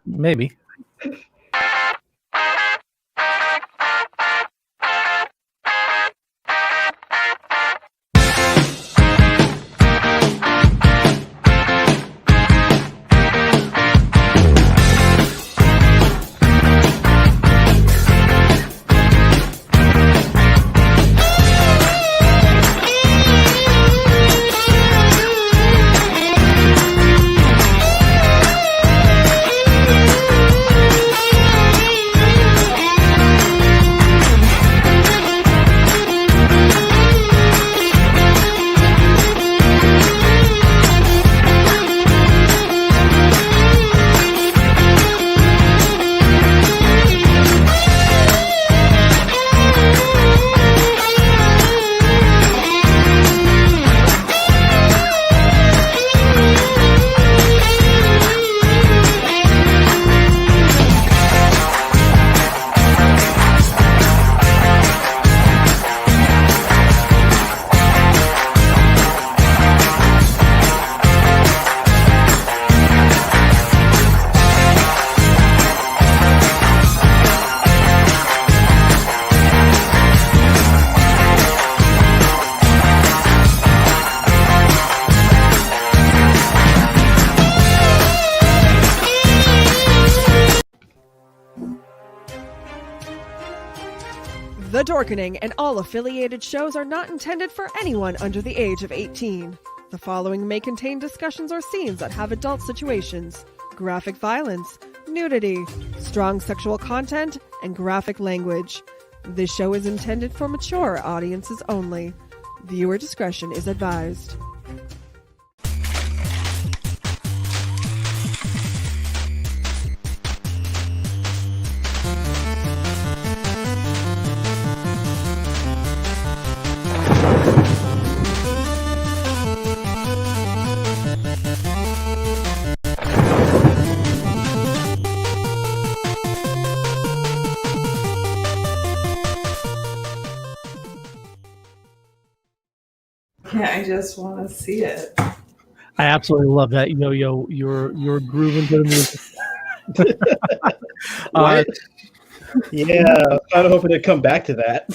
Maybe. The DORKening and all affiliated shows are not intended for anyone under the age of 18. The following may contain discussions or scenes that have adult situations, graphic violence, nudity, strong sexual content, and graphic language. This show is intended for mature audiences only. Viewer discretion is advised. Yeah, I just want to see it. I absolutely love that yo-yo. You're grooving to the music. What? Yeah, I'm kind of hoping to come back to that.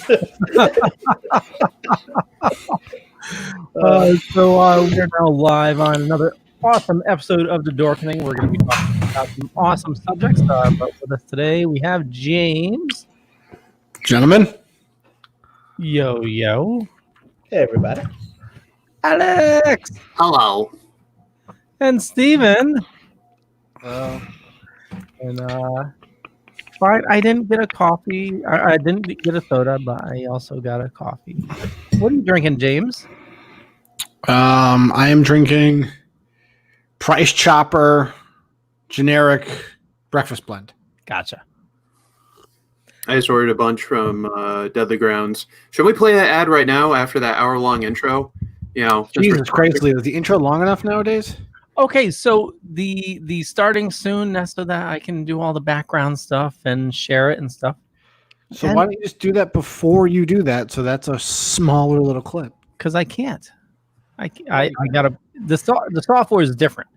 So we're now live on another awesome episode of the DORKening. We're going to be talking about some awesome subjects. But with us today, we have James. Gentlemen. Yo. Hey, everybody. Alex. Hello. And Steven. Fine. I didn't get a coffee. I didn't get a soda, but I also got a coffee. What are you drinking, James? I am drinking Price Chopper generic breakfast blend. Gotcha. I just ordered a bunch from Deadly Grounds. Should we play that ad right now after that hour-long intro? You know, Jesus Christ, Leo, is the intro long enough nowadays? Okay, so the starting soon, that's so that I can do all the background stuff and share it and stuff. So why don't you just do that before you do that? So that's a smaller little clip. Because I can't. I gotta. The software is different,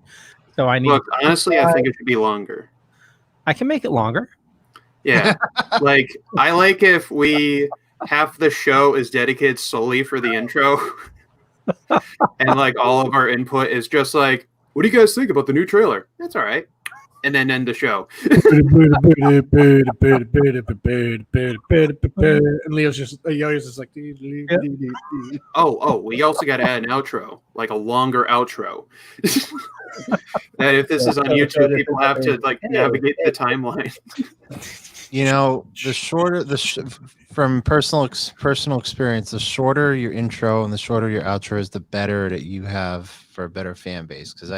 so I need. Look, honestly, I think it should be longer. I can make it longer. Yeah, like I like if half the show is dedicated solely for the intro. And like all of our input is just like, what do you guys think about the new trailer? That's all right. And then end the show. And Leo's just like, oh, we also got to add an outro, like a longer outro. That if this is on YouTube, people have to like navigate the timeline. You know, from personal experience, the shorter your intro and the shorter your outro is, the better that you have for a better fan base. Because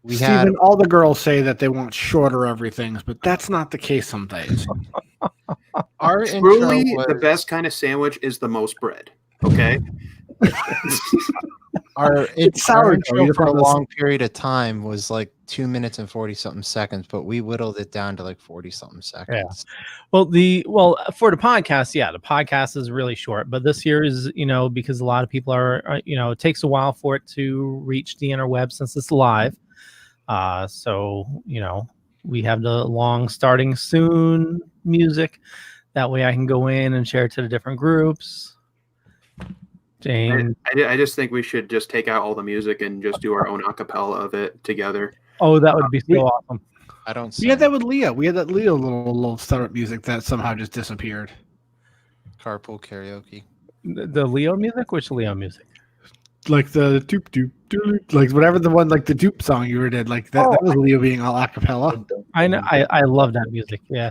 Steven, all the girls say that they want shorter everything, but that's not the case some days. Our Truly, intro was, the best kind of sandwich is the most bread. Okay. Our sour intro for a long period of time was like 2 minutes and 40-something seconds, but we whittled it down to like 40-something seconds. Yeah. For the podcast, the podcast is really short, but this year is, because a lot of people are, it takes a while for it to reach the interweb since it's live. So we have the long starting soon music. That way I can go in and share it to the different groups. James. I just think we should just take out all the music and just do our own acapella of it together. Oh, that would be so awesome. I don't. We had that with Leo. We had that Leo little startup music that somehow just disappeared. Carpool karaoke. The Leo music? Which Leo music? Like the doop doop doop, like whatever the one, like the dupe song you did, like that. That was Leo being all acapella. I know. I love that music. Yeah,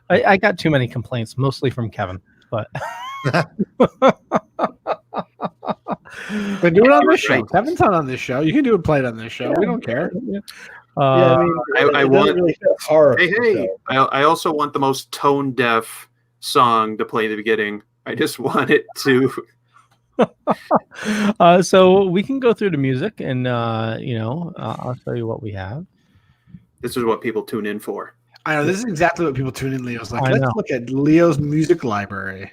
I got too many complaints, mostly from Kevin, but. But do it on this show. Kevin's not on this show. You can do it, play it on this show. We don't care. I want. Really horror. Hey! I also want the most tone deaf song to play at the beginning. I just want it to. So we can go through the music, and I'll show you what we have. This is what people tune in for. I know, this is exactly what people tune in. Leo's like, let's look at Leo's music library.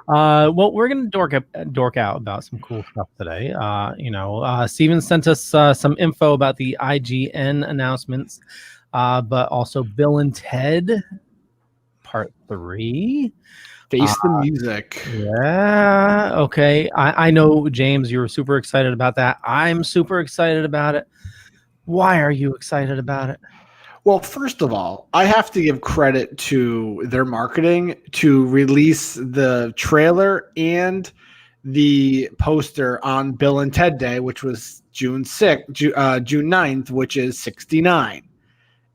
Well, we're gonna dork out about some cool stuff today. Steven sent us some info about the IGN announcements, but also Bill and Ted Part 3. Face the music. Yeah. Okay. I know, James, you were super excited about that. I'm super excited about it. Why are you excited about it? Well, first of all, I have to give credit to their marketing to release the trailer and the poster on Bill and Ted Day, which was June 9th, which is 69.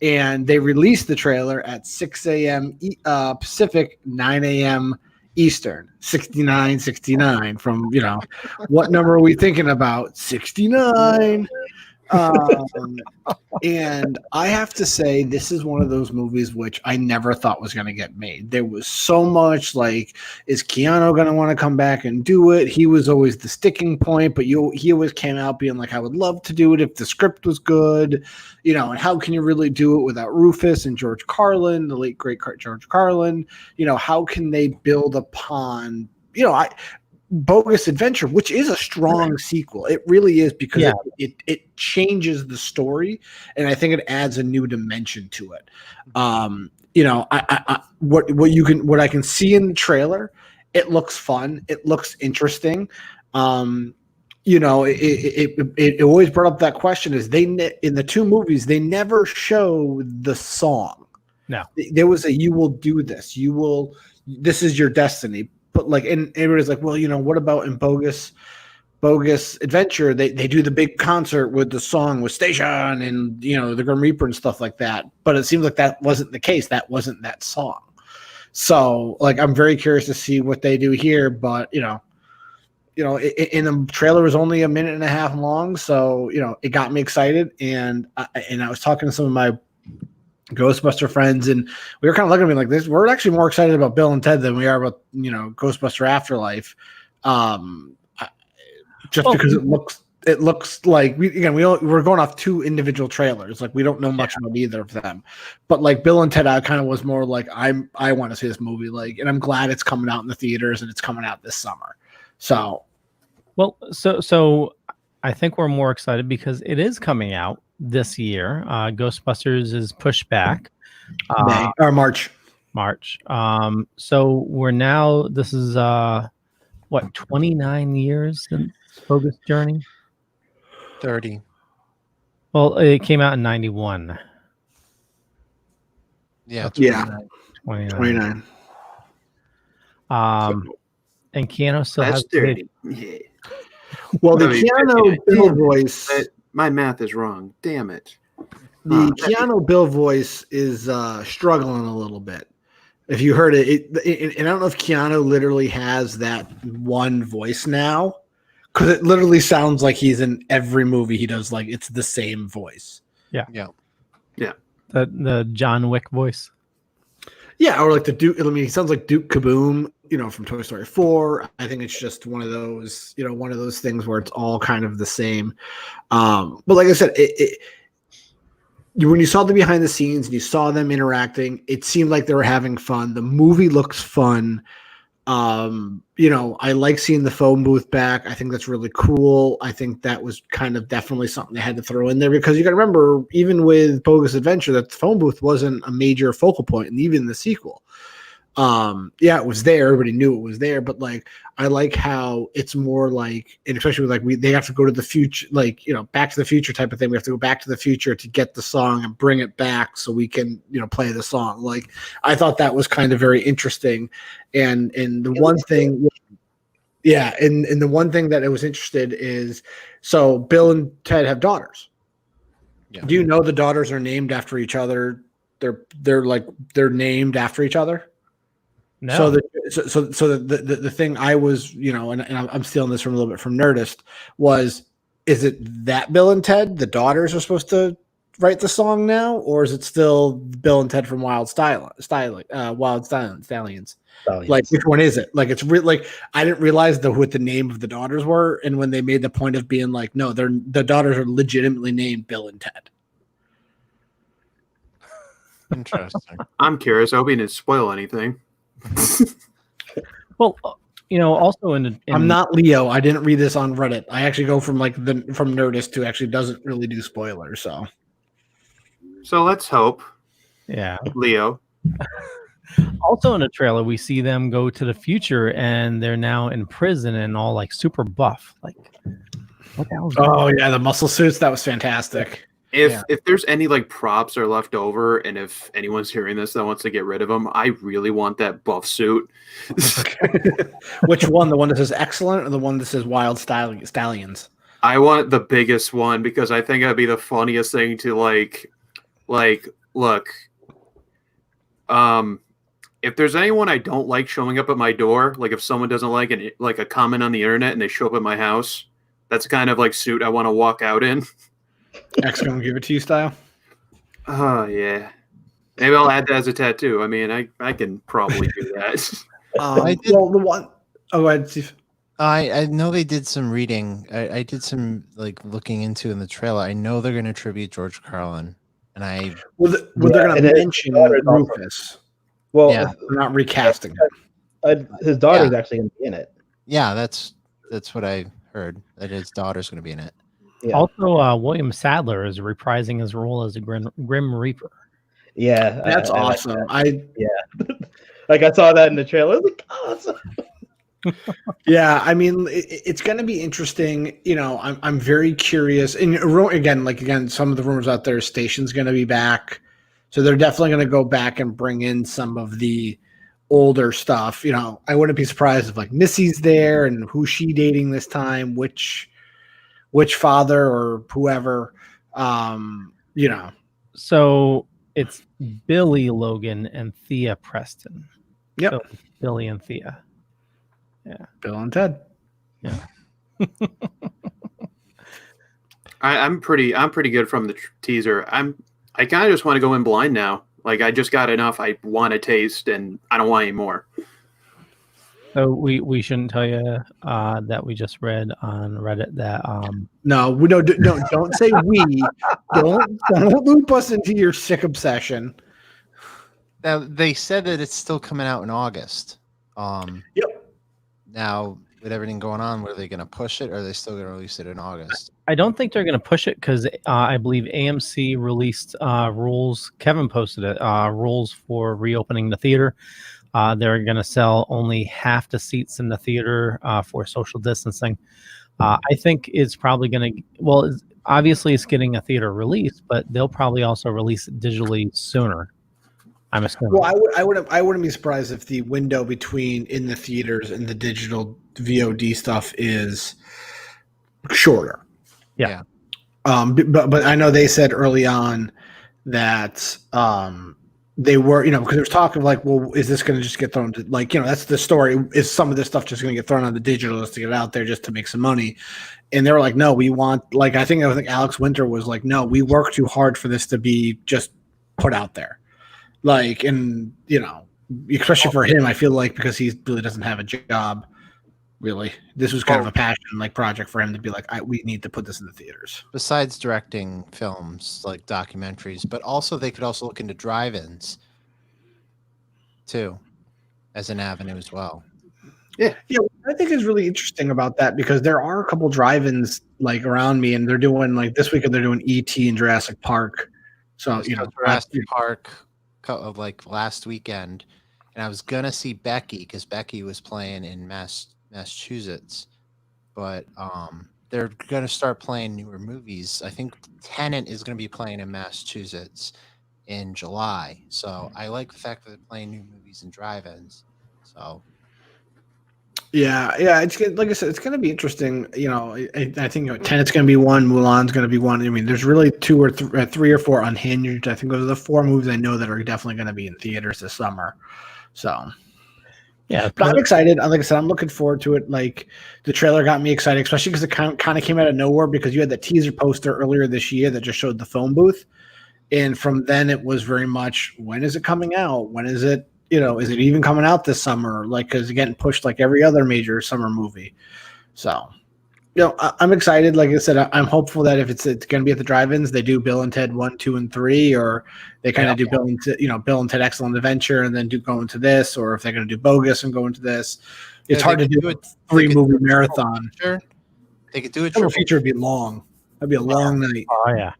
And they released the trailer at 6 a.m. Pacific, 9 a.m. Eastern. 69 from, what number are we thinking about? 69. And I have to say, this is one of those movies which I never thought was going to get made. There was so much like, is Keanu going to want to come back and do it? He was always the sticking point, but he always came out being like, I would love to do it if the script was good, and how can you really do it without Rufus and George Carlin, the late great George Carlin? How can they build upon, Bogus Adventure, which is a strong sequel. It really is, because it changes the story, and I think it adds a new dimension to it. What I can see in the trailer, it looks fun. It looks interesting. It always brought up that question: is in the two movies they never show the song. No, there was you will do this. This is your destiny. But and everybody's like, well, what about in Bogus Adventure? They do the big concert with the song with Station and the Grim Reaper and stuff like that. But it seems like that wasn't the case. That wasn't that song. So I'm very curious to see what they do here. But in the trailer was only a minute and a half long, so it got me excited. And I was talking to some of my Ghostbuster friends, and we were kind of looking at me like this. We're actually more excited about Bill and Ted than we are about Ghostbuster Afterlife, because it looks like we're going off two individual trailers. Like we don't know much about either of them, but Bill and Ted, I kind of was more like I want to see this movie, and I'm glad it's coming out in the theaters and it's coming out this summer. So I think we're more excited because it is coming out this year. Ghostbusters is pushed back March. So we're now, this is 29 years since Bogus Journey? 30. Well, it came out in 91. Yeah. 29. And Keanu still has 30. Yeah. Well, the Keanu Bill voice. My math is wrong. Damn it. The Keanu Bill voice is struggling a little bit. If you heard it, and I don't know if Keanu literally has that one voice now, because it literally sounds like he's in every movie he does. It's the same voice. Yeah. Yeah. The John Wick voice. Yeah, or the Duke. He sounds like Duke Kaboom, from Toy Story 4. I think it's just one of those, one of those things where it's all kind of the same. But like I said, when you saw the behind the scenes and you saw them interacting, it seemed like they were having fun. The movie looks fun. I like seeing the phone booth back. I think that's really cool. I think that was kind of definitely something they had to throw in there because you got to remember, even with Bogus Adventure, that the phone booth wasn't a major focal point, and even the sequel. It was there. Everybody knew it was there, but like, I like how it's more like, and especially with like they have to go to the future, like, Back to the Future type of thing. We have to go back to the future to get the song and bring it back so we can, play the song. Like, I thought that was kind of very interesting. And the one thing, and the one thing that I was interested is, so Bill and Ted have daughters. Yeah. Do you know the daughters are named after each other? They're named after each other. No. So the thing I was, and I'm stealing this from a little bit from Nerdist, is it that Bill and Ted, the daughters, are supposed to write the song now, or is it still Bill and Ted from Wild Stallions? Like, which one is it? Like, it's like, I didn't realize what the name of the daughters were, and when they made the point of being like, no, the daughters are legitimately named Bill and Ted. Interesting. I'm curious. I hope he didn't spoil anything. Well, also I'm not Leo. I didn't read this on Reddit. I actually go from from Nerdist, who actually doesn't really do spoilers. So let's hope. Yeah, Leo. Also in the trailer, we see them go to the future, and they're now in prison and all like super buff. Like, what the hell? Oh yeah, the muscle suits. That was fantastic. If there's any like props are left over, and if anyone's hearing this that wants to get rid of them, I really want that buff suit. Which one? The one that says excellent, or the one that says Wild Stallions? I want the biggest one because I think that'd be the funniest thing to like look. If there's anyone I don't like showing up at my door, like if someone doesn't like a comment on the internet and they show up at my house, that's kind of like suit I want to walk out in. X gonna give it to you style. Oh yeah, maybe I'll add that as a tattoo. I mean, I can probably do that. Well, the one. Oh, go ahead, Steve. I know they did some reading. I did some like looking into in the trailer. I know they're going to tribute George Carlin, and they're going to mention Rufus. Well, yeah, they're not recasting him. His daughter's actually going to be in it. Yeah, that's what I heard. That his daughter's going to be in it. Yeah. Also, William Sadler is reprising his role as a Grim Reaper. Yeah, that's awesome. Like I saw that in the trailer. I was like, awesome. Yeah, I mean, it's going to be interesting. I'm very curious. And again, some of the rumors out there, Station's going to be back, so they're definitely going to go back and bring in some of the older stuff. I wouldn't be surprised if like Missy's there and who's she dating this time, which father or whoever. So it's Billy Logan and Thea Preston. Yep, so Billy and Thea. Yeah, Bill and Ted. Yeah. I'm pretty good from the teaser. I kind of just want to go in blind now. Like I just got enough. I want to taste, and I don't want any more. So we shouldn't tell you that we just read on Reddit that no, we don't say we don't loop us into your sick obsession. Now they said that it's still coming out in August. Yep. Now, with everything going on, are they going to push it, or are they still going to release it in August? I don't think they're going to push it because I believe AMC released rules. Kevin posted it, rules for reopening the theater. They're going to sell only half the seats in the theater for social distancing. I think it's probably going to, obviously it's getting a theater release, but they'll probably also release it digitally sooner. I'm assuming. Well, I wouldn't be surprised if the window between in the theaters and the digital VOD stuff is shorter. Yeah. But I know they said early on that they were, because there's talk of like, well, is this going to just get thrown to that's the story. Is some of this stuff just going to get thrown on the digital just to get it out there just to make some money? And they were like, no, we want I think Alex Winter was like, no, we work too hard for this to be just put out there. Especially for him, I feel like because he really doesn't have a job, really, this was kind of a passion project for him to be like, we need to put this in the theaters. Besides directing films like documentaries, but also they could also look into drive-ins too, as an avenue as well. Yeah, what I think is really interesting about that, because there are a couple drive-ins like around me, and they're doing like this weekend they're doing ET and Jurassic Park. So Jurassic Park, like last weekend, and I was gonna see Becky because Becky was playing in Massachusetts, but they're gonna start playing newer movies. I think Tenet is gonna be playing in Massachusetts in July. So I like the fact that they're playing new movies in drive-ins. So. Yeah, it's like I said, it's going to be interesting. I think Tenet's going to be one, Mulan's going to be one. I mean, there's really two or three or four Unhinged. I think those are the four movies I know that are definitely going to be in theaters this summer. So, yeah, but I'm excited. Like I said, I'm looking forward to it. Like the trailer got me excited, especially because it kind of came out of nowhere, because you had that teaser poster earlier this year that just showed the phone booth, and from then it was very much, when is it coming out? When is it? Is it even coming out this summer? Like, because it's getting pushed like every other major summer movie. So, I'm excited. Like I said, I'm hopeful that if it's going to be at the drive-ins, they do Bill and Ted 1, 2, and 3, or they kind of do Bill and Ted Excellent Adventure, and then go into this, or if they're going to do Bogus and go into this. It's hard to do a 3-movie marathon. Sure, they could do it. Triple feature would be long. That'd be a long night. Oh yeah.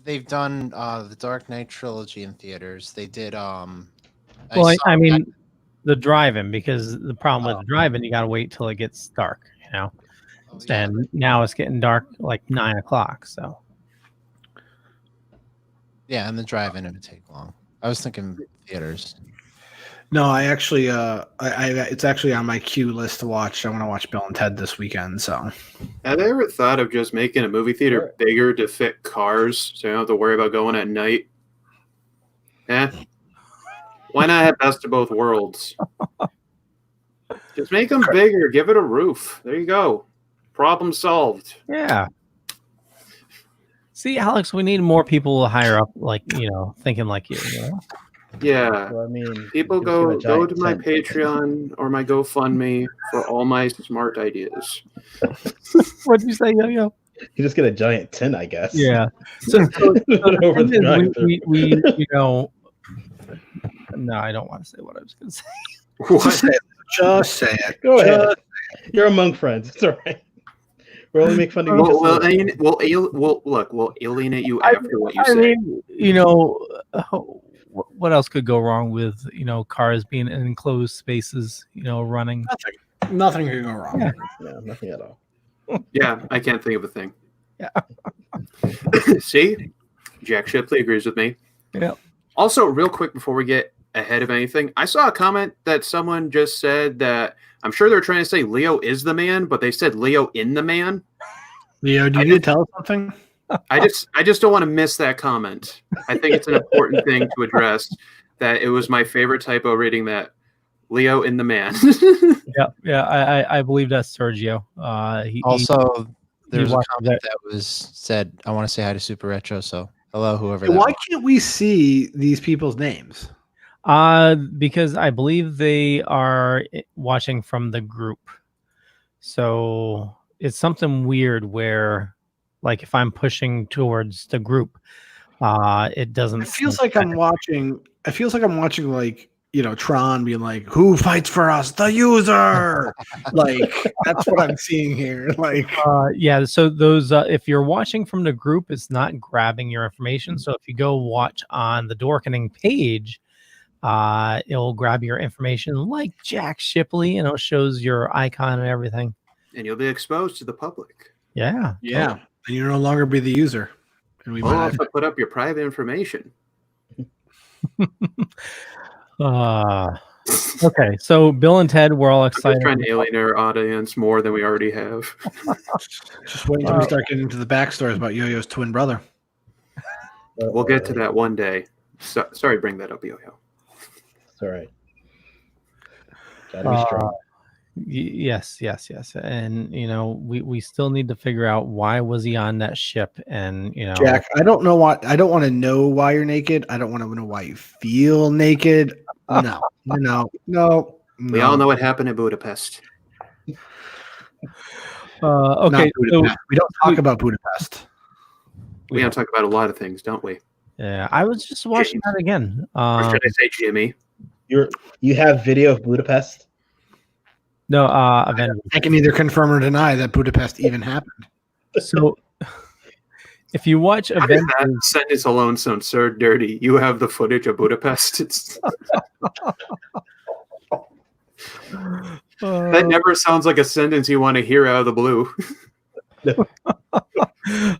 They've done the Dark Knight trilogy in theaters. They did. Well, I mean, the drive-in, because the problem with the drive-in, you got to wait till it gets dark, and now it's getting dark like 9 o'clock. So, yeah, and the drive-in would take long. I was thinking theaters. No, I actually, it's actually on my queue list to watch. I want to watch Bill and Ted this weekend. So, have they ever thought of just making a movie theater bigger to fit cars, so you don't have to worry about going at night? Yeah. Why not have best of both worlds? Just make them bigger. Give it a roof. There you go. Problem solved. Yeah. See, Alex, we need more people higher up, like, thinking like you. Yeah. Well, I mean, people go to my Patreon or my GoFundMe for all my smart ideas. What'd you say, Yo-Yo? You just get a giant tin, I guess. Yeah. So Over the we no, I don't want to say what I was going to say. Just say it. Go ahead. You're among friends. It's all right. We'll only make fun of you. We'll alienate you after what you say. Mean, what else could go wrong with cars being in enclosed spaces? Running. Nothing could go wrong. Yeah. No, nothing at all. Yeah, I can't think of a thing. Yeah. See, Jack Shipley agrees with me. Yeah. Also, real quick before we get ahead of anything, I saw a comment that someone just said that I'm sure they're trying to say Leo is the man, but they said Leo in the man. Leo, do you need to tell us something? I just don't want to miss that comment. I think it's an important thing to address. That it was my favorite typo reading that Leo in the man. Yeah. I believe that's Sergio. There was a comment that was said, I want to say hi to Super Retro. So hello, whoever. Why can't we see these people's names? Because I believe they are watching from the group. So it's something weird where, like, if I'm pushing towards the group, it doesn't. It feels like I'm watching. It feels like I'm watching, like, Tron being like, "Who fights for us? The user." Like, that's what I'm seeing here. Like, yeah. So those, if you're watching from the group, it's not grabbing your information. So if you go watch on the DORKening page, it'll grab your information like Jack Shipley, and it shows your icon and everything. And you'll be exposed to the public. Yeah. yeah, and you'll no longer be the user. And we Well, might if I put up your private information. Okay, so Bill and Ted, we're all I'm excited. just trying to alienate our audience more than we already have. just wait until we start getting into the backstories about Yo-Yo's twin brother. We'll get to that one day. Sorry, bring that up, Yo-Yo. It's all right. Gotta be strong. Yes, and we still need to figure out why was he on that ship, and Jack, I don't know why. I don't want to know why you're naked. I don't want to know why you feel naked. No. We all know what happened in Budapest. Okay, so we don't talk about Budapest. We don't talk about a lot of things, don't we? Yeah, I was just watching that again. Or should I say Jimmy? You have video of Budapest? No, Avengers. I can neither confirm or deny that Budapest even happened. So, if you watch How does Avengers, that sentence alone sound so dirty? You have the footage of Budapest. That never sounds like a sentence you want to hear out of the blue. That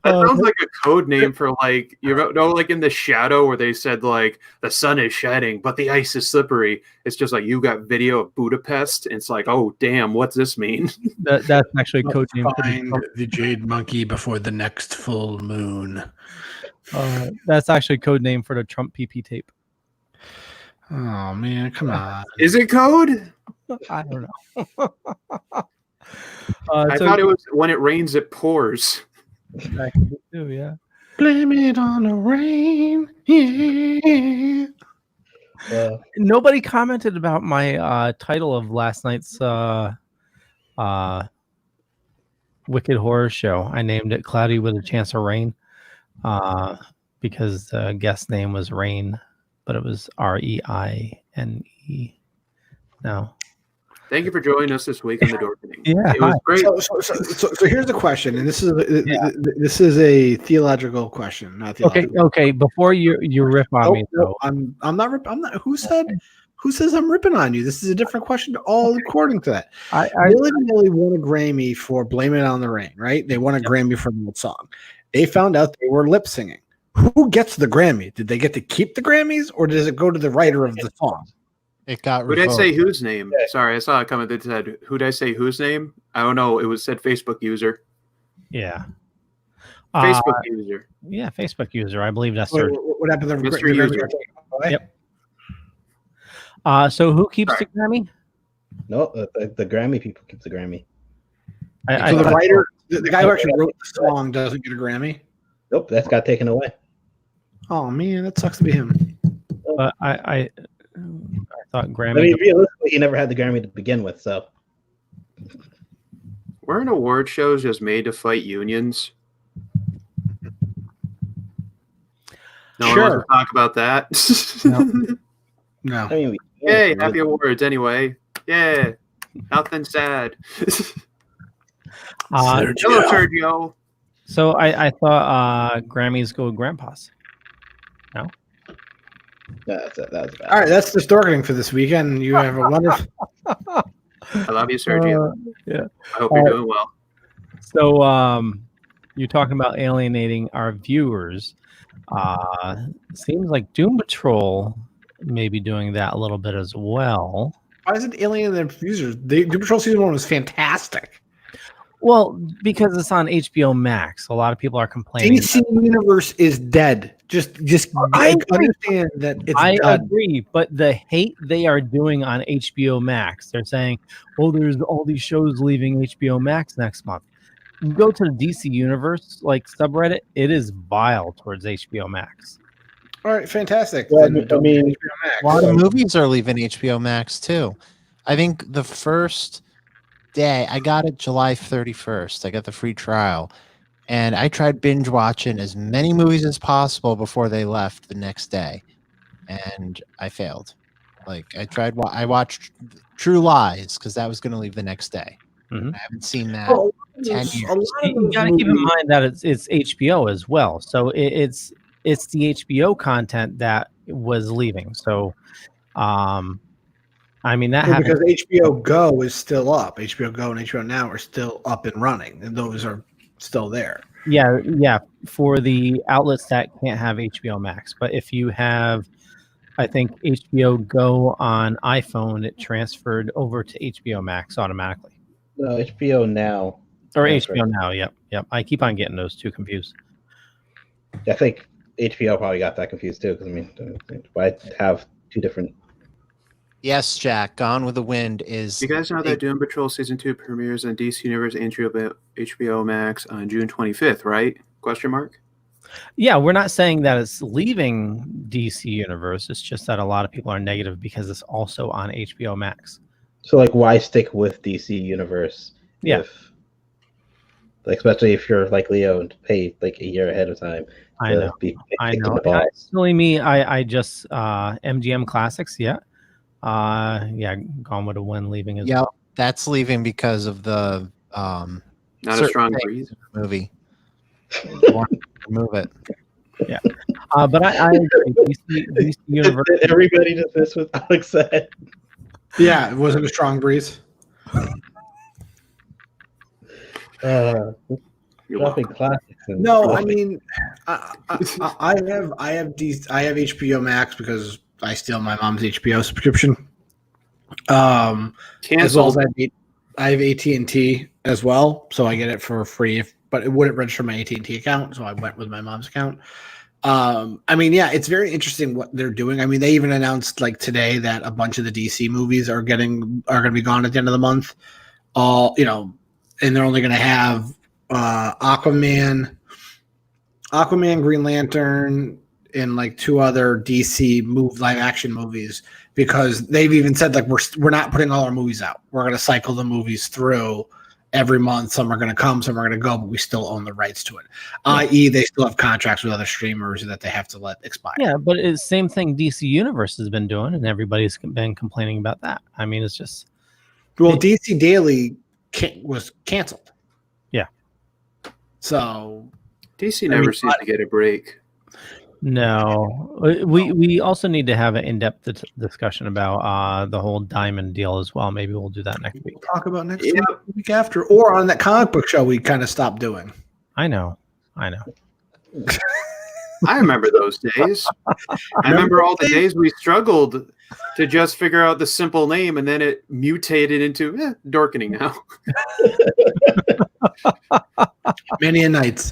sounds like a code name for like, you know, like in The Shadow where they said like the sun is shedding but the ice is slippery. It's just like you got video of Budapest. It's like, oh damn, what's this mean? that's actually a code name for Find the jade monkey before the next full moon. that's actually code name for the Trump PP tape. Oh man, come on. Is it code? I don't know. I thought it was when it rains it pours. That could be too, yeah. Blame it on the rain. Yeah. Nobody commented about my title of last night's Wicked Horror Show. I named it Cloudy with a Chance of Rain because the guest name was Rain, but it was REINE. No. Thank you for joining us this week on the DORKening. Yeah, it was great. So here's the question, and this is a theological question, not theological. Okay. Before you rip on me, though, I'm not. I'm not. Who says I'm ripping on you? This is a different question. All according to that, Milli Vanilli won a Grammy for "Blame It on the Rain." Right? They won a Grammy for that song. They found out they were lip singing. Who gets the Grammy? Did they get to keep the Grammys, or does it go to the writer of the song? It got Who did I revoked. say whose name? Sorry, I saw a comment that said, who did I say whose name? I don't know. It was said Facebook user. yeah. Facebook user. Yeah, Facebook user. I believe that's What happened to the Mr. User. Yep. So who keeps the Grammy? No, the Grammy people keep the Grammy. So the writer, the guy who actually wrote the song, doesn't get a Grammy. Nope, that's got taken away. Oh man, that sucks to be him. But I thought Grammy. I mean, realistically, he never had the Grammy to begin with, so. Weren't award shows just made to fight unions? No one wants to talk about that. No. I mean, Yay, happy awards anyway. Yeah, nothing sad. Hello, Sergio. So I thought Grammys go with grandpas. No. That was bad. All right, that's the DORKening for this weekend. You have a wonderful. I love you, Sergio. Yeah. I hope you're doing well. So you're talking about alienating our viewers. Seems like Doom Patrol may be doing that a little bit as well. Why is it alienating the users? Doom Patrol season 1 was fantastic. Well, because it's on HBO Max, a lot of people are complaining. DC Universe is dead. Just I understand that it's I done. agree, but the hate they are doing on HBO Max, they're saying, "Oh, there's all these shows leaving HBO Max next month." You go to the DC Universe like subreddit; it is vile towards HBO Max. All right, fantastic. Well, Then I mean, HBO Max. A lot of movies are leaving HBO Max too. I think the first day I got it July 31st. I got the free trial, and I tried binge watching as many movies as possible before they left the next day, and I failed. Like I watched True Lies because that was going to leave the next day. Mhm. I haven't seen that. Oh, 10 a years. lot of You those got to keep in movies- mind that it's HBO as well, so it's the HBO content that was leaving. So, I mean that Well, happened. because HBO Go is still up. HBO Go and HBO Now are still up and running, and those are still there. Yeah, for the outlets that can't have HBO Max. But if you have, I think HBO Go on iPhone, it transferred over to HBO Max automatically. No, HBO Now. Or That's HBO Now, yep. I keep on getting those two confused. I think HBO probably got that confused too, because I mean, why have two different? Yes, Jack. Gone with the Wind is. You guys know that Doom Patrol Season 2 premieres on DC Universe and HBO Max on June 25th, right? Question mark? Yeah, we're not saying that it's leaving DC Universe. It's just that a lot of people are negative because it's also on HBO Max. So, like, why stick with DC Universe? Yeah. Like, especially if you're like Leo and pay like a year ahead of time. I know. I know. Silly me. I just MGM Classics. Yeah. Gone with a Wind leaving as Yeah. well. That's leaving because of the Not a certain strong things breeze. in the movie. Remove it. Yeah. But I agree. DC Universe. Everybody does this with Alex said. Yeah, it wasn't a strong breeze. You're Dropping welcome. classics. And No, I mean, I have HBO Max because I steal my mom's HBO subscription. As well as Canceled. I have AT&T as well, so I get it for free. But it wouldn't register my AT&T account, so I went with my mom's account. I mean, yeah, it's very interesting what they're doing. I mean, they even announced like today that a bunch of the DC movies are going to be gone at the end of the month. All and they're only going to have Aquaman, Green Lantern, and like 2 other DC live action movies, because they've even said like we're not putting all our movies out. We're going to cycle the movies through every month. Some are going to come, some are going to go, but we still own the rights to it. I.e., they still have contracts with other streamers that they have to let expire. Yeah, but it's the same thing DC Universe has been doing, and everybody's been complaining about that. I mean, it's just DC Daily was canceled. Yeah. So DC never seems to get a break. no. We also need to have an in-depth discussion about the whole Diamond deal as well. Maybe we'll do that next week. We'll talk about next week after, or on that comic book show we kind of stopped doing. I know. I remember those days. I remember all the days we struggled to just figure out the simple name, and then it mutated into DORKening now. Many a nights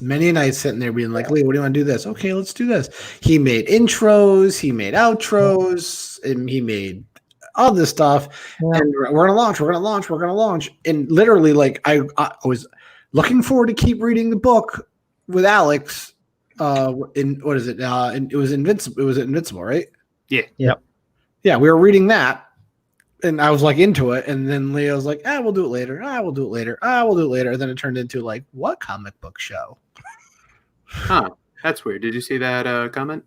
sitting there being like, Lee, what do you want to do this? Okay, let's do this. He made intros, he made outros, and he made all this stuff. Yeah. And we're gonna launch. And literally, like I was looking forward to keep reading the book with Alex. In what is it? It was Invincible. It was Invincible, right? Yeah. Yep. Yeah, we were reading that, and I was like into it. And then Leo was like, we'll do it later. We'll do it later. We'll do it later. And then it turned into like, what comic book show? Huh. That's weird. Did you see that comment?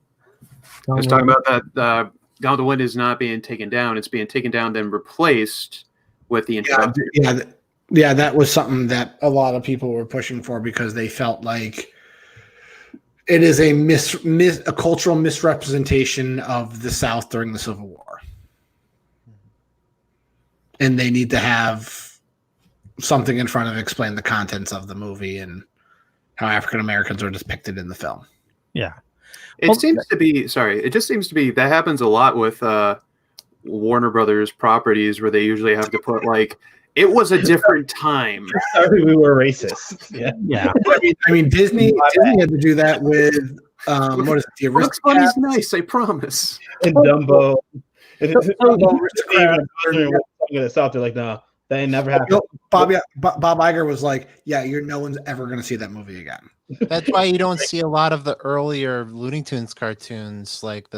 I was talking about that. Down the Wind is not being taken down. It's being taken down, then replaced with the introduction. Yeah. That was something that a lot of people were pushing for, because they felt like it is a cultural misrepresentation of the South during the Civil War. And they need to have something in front of explain the contents of the movie and how African Americans are depicted in the film. Yeah. It just seems to be that happens a lot with Warner Brothers properties, where they usually have to put like, it was a different time. Sorry, we were racist. Yeah. I mean, Disney had to do that with what is it? The Bugs Bunny's nice, I promise. And Dumbo. And Aristocrat. They're like, no, that ain't never happened. Bob Iger was like, no one's ever going to see that movie again. That's why you don't see a lot of the earlier Looney Tunes cartoons, like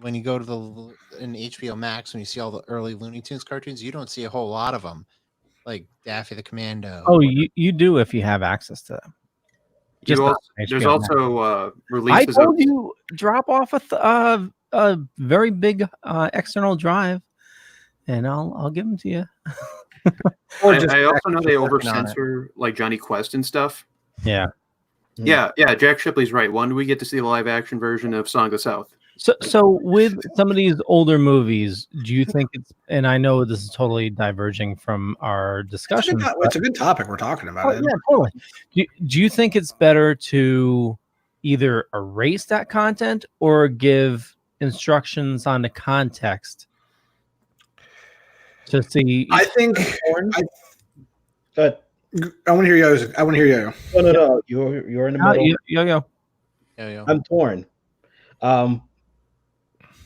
when you go to in HBO Max, when you see all the early Looney Tunes cartoons, you don't see a whole lot of them, like Daffy the Commando. Oh, you do if you have access to them. There's also releases. I told you drop off a very big external drive, and I'll give them to you. I also know they over censor like Johnny Quest and stuff. Yeah. Yeah. Jack Shipley's right. When do we get to see the live action version of Song of the South? So with some of these older movies, do you think it's, and I know this is totally diverging from our discussion. It's a good topic we're talking about. Yeah, totally. Do you think it's better to either erase that content or give instructions on the context to see? I think I want to hear you. I want to hear you. No. You're in the middle. Yo. I'm torn.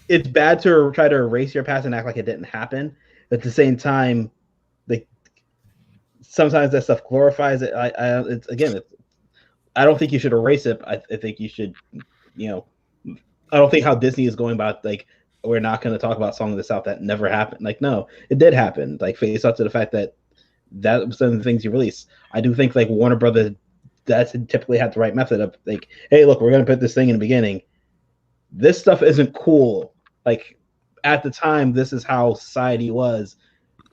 It's bad to try to erase your past and act like it didn't happen. At the same time, like sometimes that stuff glorifies it. I don't think you should erase it. I think you should, I don't think how Disney is going about, like, we're not going to talk about Song of the South. That never happened. Like, no, it did happen. Like, face up to the fact that was some of the things you released. I do think like Warner Brothers, that's typically had the right method of like, hey, look, we're going to put this thing in the beginning. This stuff isn't cool. Like at the time, this is how society was,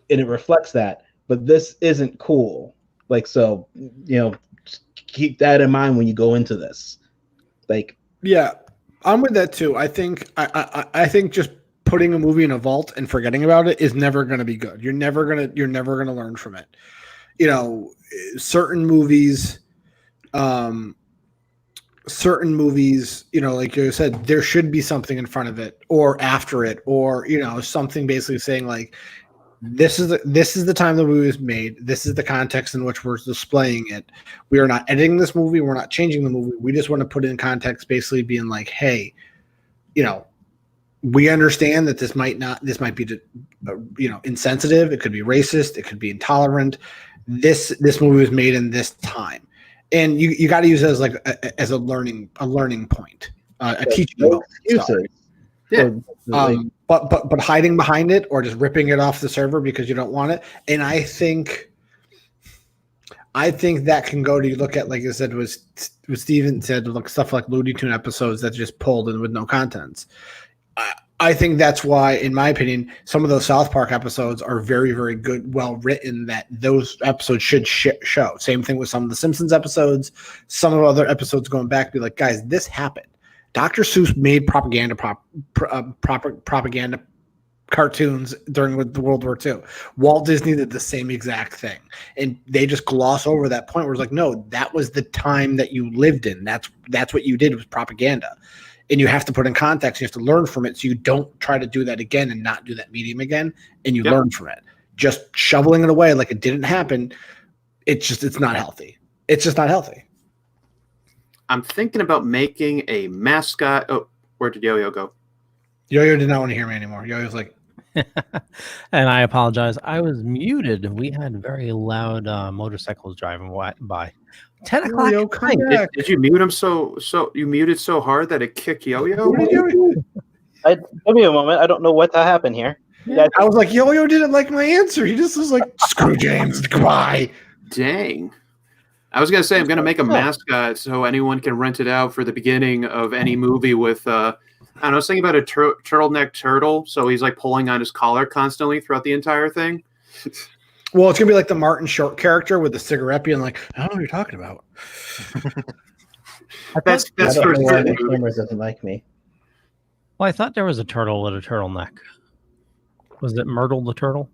and it reflects that. but this isn't cool. Like, so, just keep that in mind when you go into this. Like, Yeah, I'm with that too. I think I think just putting a movie in a vault and forgetting about it is never going to be good. You're never gonna learn from it. Certain movies, like you said, there should be something in front of it or after it, or something basically saying like, this is the time the movie was made. This is the context in which we're displaying it. We are not editing this movie. We're not changing the movie. We just want to put it in context, basically being like, hey, we understand that this might be, insensitive. It could be racist. It could be intolerant. This movie was made in this time, and you got to use it as like as a learning point, a teaching moment. excuses. Yeah. But hiding behind it or just ripping it off the server because you don't want it. And I think that can go to, you look at, like I said, what Steven said, look, stuff like Looney Tune episodes that just pulled in with no contents. I think that's why, in my opinion, some of those South Park episodes are very, very good, well written, that those episodes should show. Same thing with some of the Simpsons episodes, some of other episodes going back, be like, guys, this happened. Dr. Seuss made propaganda cartoons during the World War II. Walt Disney did the same exact thing, and they just gloss over that point where it's like, no, that was the time that you lived in. That's what you did, was propaganda, and you have to put in context. You have to learn from it, so you don't try to do that again and not do that medium again, and you learn from it. Just shoveling it away like it didn't happen. It's not healthy. It's just not healthy. I'm thinking about making a mascot. Oh, where did Yo-Yo go? Yo-Yo did not want to hear me anymore. Yo-Yo's like, and I apologize. I was muted. We had very loud motorcycles driving by. 10 o'clock. Yo-Yo, come back. Did you mute him so you muted so hard that it kicked Yo-Yo? Give me a moment. I don't know what happened here. Yeah, I was like, Yo-Yo didn't like my answer. He just was like, screw James, goodbye. Dang. I was going to say, I'm going to make a mascot so anyone can rent it out for the beginning of any movie with, I was thinking about a turtleneck turtle. So he's like pulling on his collar constantly throughout the entire thing. Well, it's going to be like the Martin Short character with the cigarette being like, I don't know what you're talking about. That's I don't for know why sure. the camera doesn't like me. Well, I thought there was a turtle with a turtleneck. Was it Myrtle the turtle?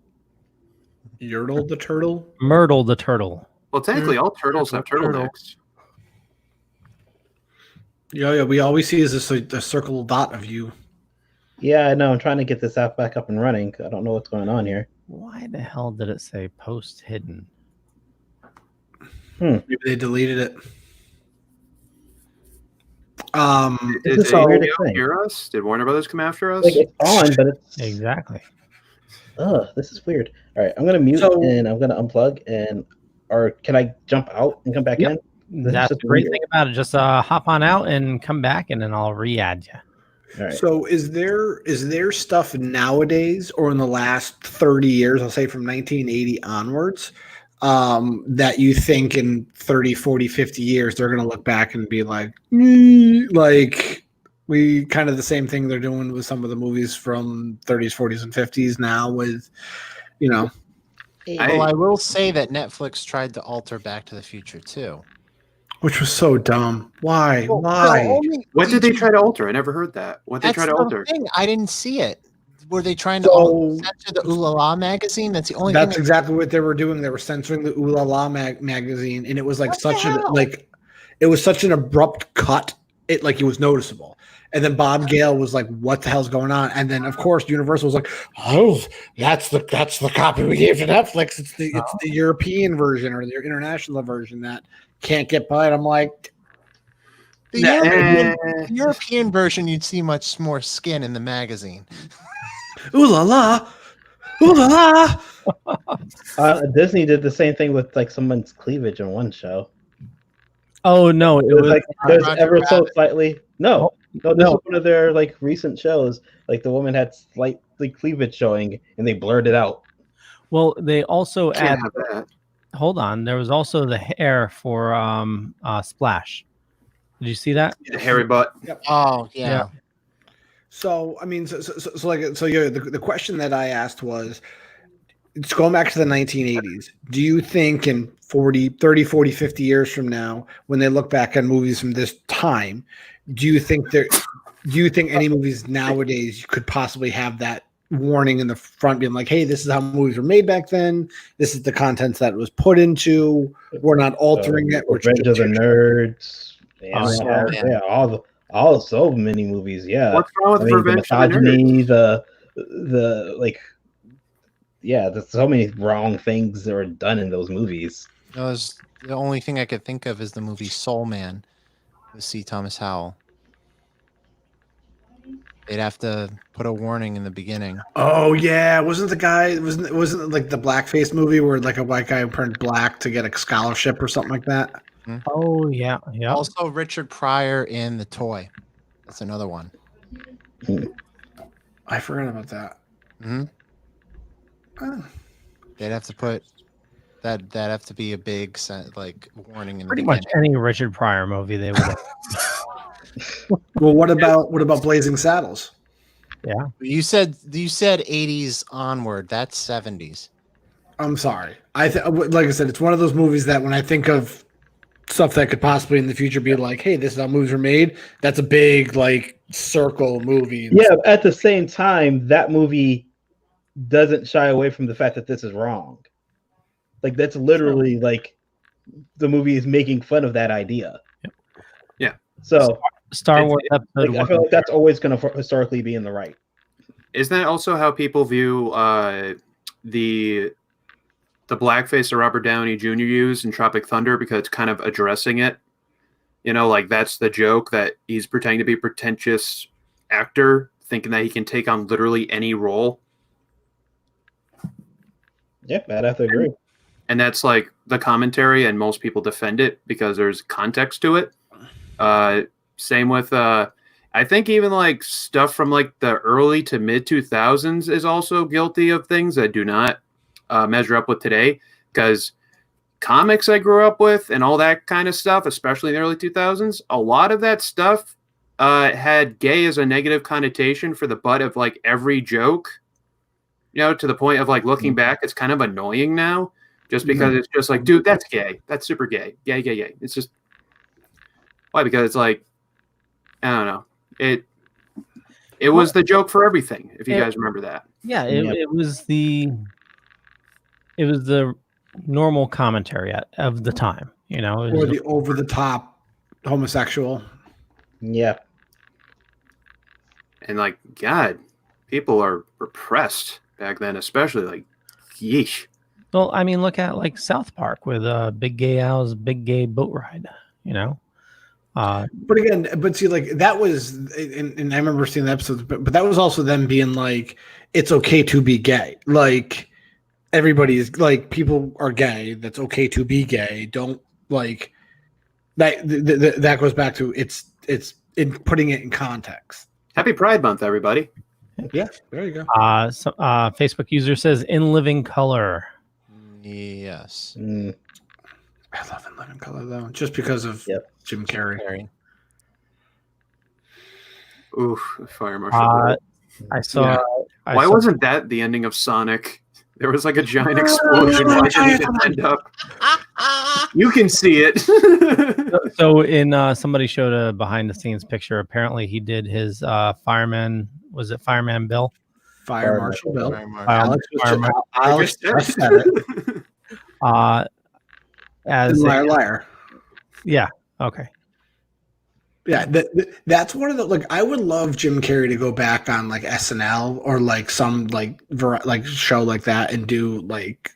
Yertle the turtle? Myrtle the turtle. Well, technically, all turtles have turtlenecks. Yeah, we always see is a circle dot of you. Yeah, I know. I'm trying to get this app back up and running. I don't know what's going on here. Why the hell did it say post hidden? Maybe they deleted it. Did It's a weird HBO thing. hear us? Did Warner Brothers come after us? Like, it's on, but it's Exactly. this is weird. All right, I'm gonna mute and I'm gonna unplug or can I jump out and come back in? That's the great thing about it. Just hop on out and come back, and then I'll re-add you. All right. So is there stuff nowadays or in the last 30 years, I'll say from 1980 onwards, that you think in 30, 40, 50 years, they're going to look back and be like, like we kind of the same thing they're doing with some of the movies from 30s, 40s, and 50s now with, Well, I will say that Netflix tried to alter Back to the Future too. Which was so dumb. Why? Well, Why? What did they try to alter? I never heard that. What did they try to alter? Thing. I didn't see it. Were they trying to censor the Ooh La La magazine? That's the only thing. That's exactly what they were doing. They were censoring the Ooh La La magazine, and it was like it was such an abrupt cut. It was noticeable. And then Bob Gale was like, "What the hell's going on?" And then, of course, Universal was like, "Oh, that's the copy we gave to Netflix. It's the European version or the international version that can't get by." And I'm like, the European version, you'd see much more skin in the magazine. "Ooh la la, ooh la la." Disney did the same thing with like someone's cleavage in one show. Oh no, it was like there's Roger ever so Rabbit. slightly no. This was one of their like recent shows. Like the woman had slightly cleavage showing, and they blurred it out. well. They also Can't add. have that. Hold on, there was also the hair for Splash. Did you see that? The hairy butt. Oh yeah. So I mean, the question that I asked was, it's going back to the 1980s. Do you think in 30, 40, 50 years from now, when they look back on movies from this time, do you think any movies nowadays could possibly have that warning in the front being like, hey, this is how movies were made back then. This is the content that it was put into. We're not altering it. We're Revenge of the Nerds. Yeah. All so many movies. Yeah. What's wrong with Revenge the of the misogyny, Nerds? the like, yeah, there's so many wrong things that were done in those movies. The only thing I could think of is the movie Soul Man with C. Thomas Howell. They'd have to put a warning in the beginning. Oh yeah, wasn't it like the blackface movie where like a white guy turned black to get a scholarship or something like that? Oh yeah, yeah. Also, Richard Pryor in The Toy. That's another one. I forgot about that. Mm-hmm. Oh. They'd have to put that'd have to be a big like warning in Pretty the much beginning. any Richard Pryor movie they would. Well, what about Blazing Saddles? Yeah. You said 80s onward. That's 70s. I'm sorry. Like I said, it's one of those movies that when I think of stuff that could possibly in the future be like, hey, this is how movies were made. That's a big like circle movie. Yeah. At the same time, that movie doesn't shy away from the fact that this is wrong. Like that's literally like the movie is making fun of that idea. Yeah. So Star Wars episode. I feel like that's always going to historically be in the right. Isn't that also how people view the blackface that Robert Downey Jr. used in Tropic Thunder, because it's kind of addressing it? You know, like that's the joke, that he's pretending to be a pretentious actor, thinking that he can take on literally any role. Yeah, I'd have to agree. And that's like the commentary, and most people defend it because there's context to it. Same with I think even like stuff from like the early to mid 2000s is also guilty of things that do not measure up with today, because comics I grew up with and all that kind of stuff, especially in the early 2000s, a lot of that stuff had gay as a negative connotation for the butt of like every joke, you know, to the point of like looking back, it's kind of annoying now, just because it's just like, dude, that's gay. That's super gay. Gay. It's just, why? Because it's like, I don't know. It was the joke for everything, if you guys remember that. Yeah, it was the normal commentary of the time, you know. Or the over the top homosexual. Yeah. And like, God, people are repressed back then, especially like, yeesh. Well, I mean, look at like South Park with Big Gay Al's Big Gay Boat Ride, you know. But again, see, like that was, and I remember seeing the episodes, but that was also them being like, it's okay to be gay. Like everybody's like, people are gay. That's okay to be gay. Don't like that. That goes back to it's in putting it in context. Happy Pride Month, everybody. Yeah, there you go. Facebook user says In Living Color. Yes. I love In Living Color though, just because of Jim Carrey. Oof, Fire Marshal. I saw. Yeah. Why wasn't that the ending of Sonic? There was like a giant explosion. Why didn't it end up? You can see it. So in somebody showed a behind the scenes picture. Apparently he did his fireman. Was it Fireman Bill? Fire Marshal Bill. Alex just said it. As liar. Yeah. Okay. Yeah, that's one of the, like, I would love Jim Carrey to go back on like SNL or like some like show like that and do like,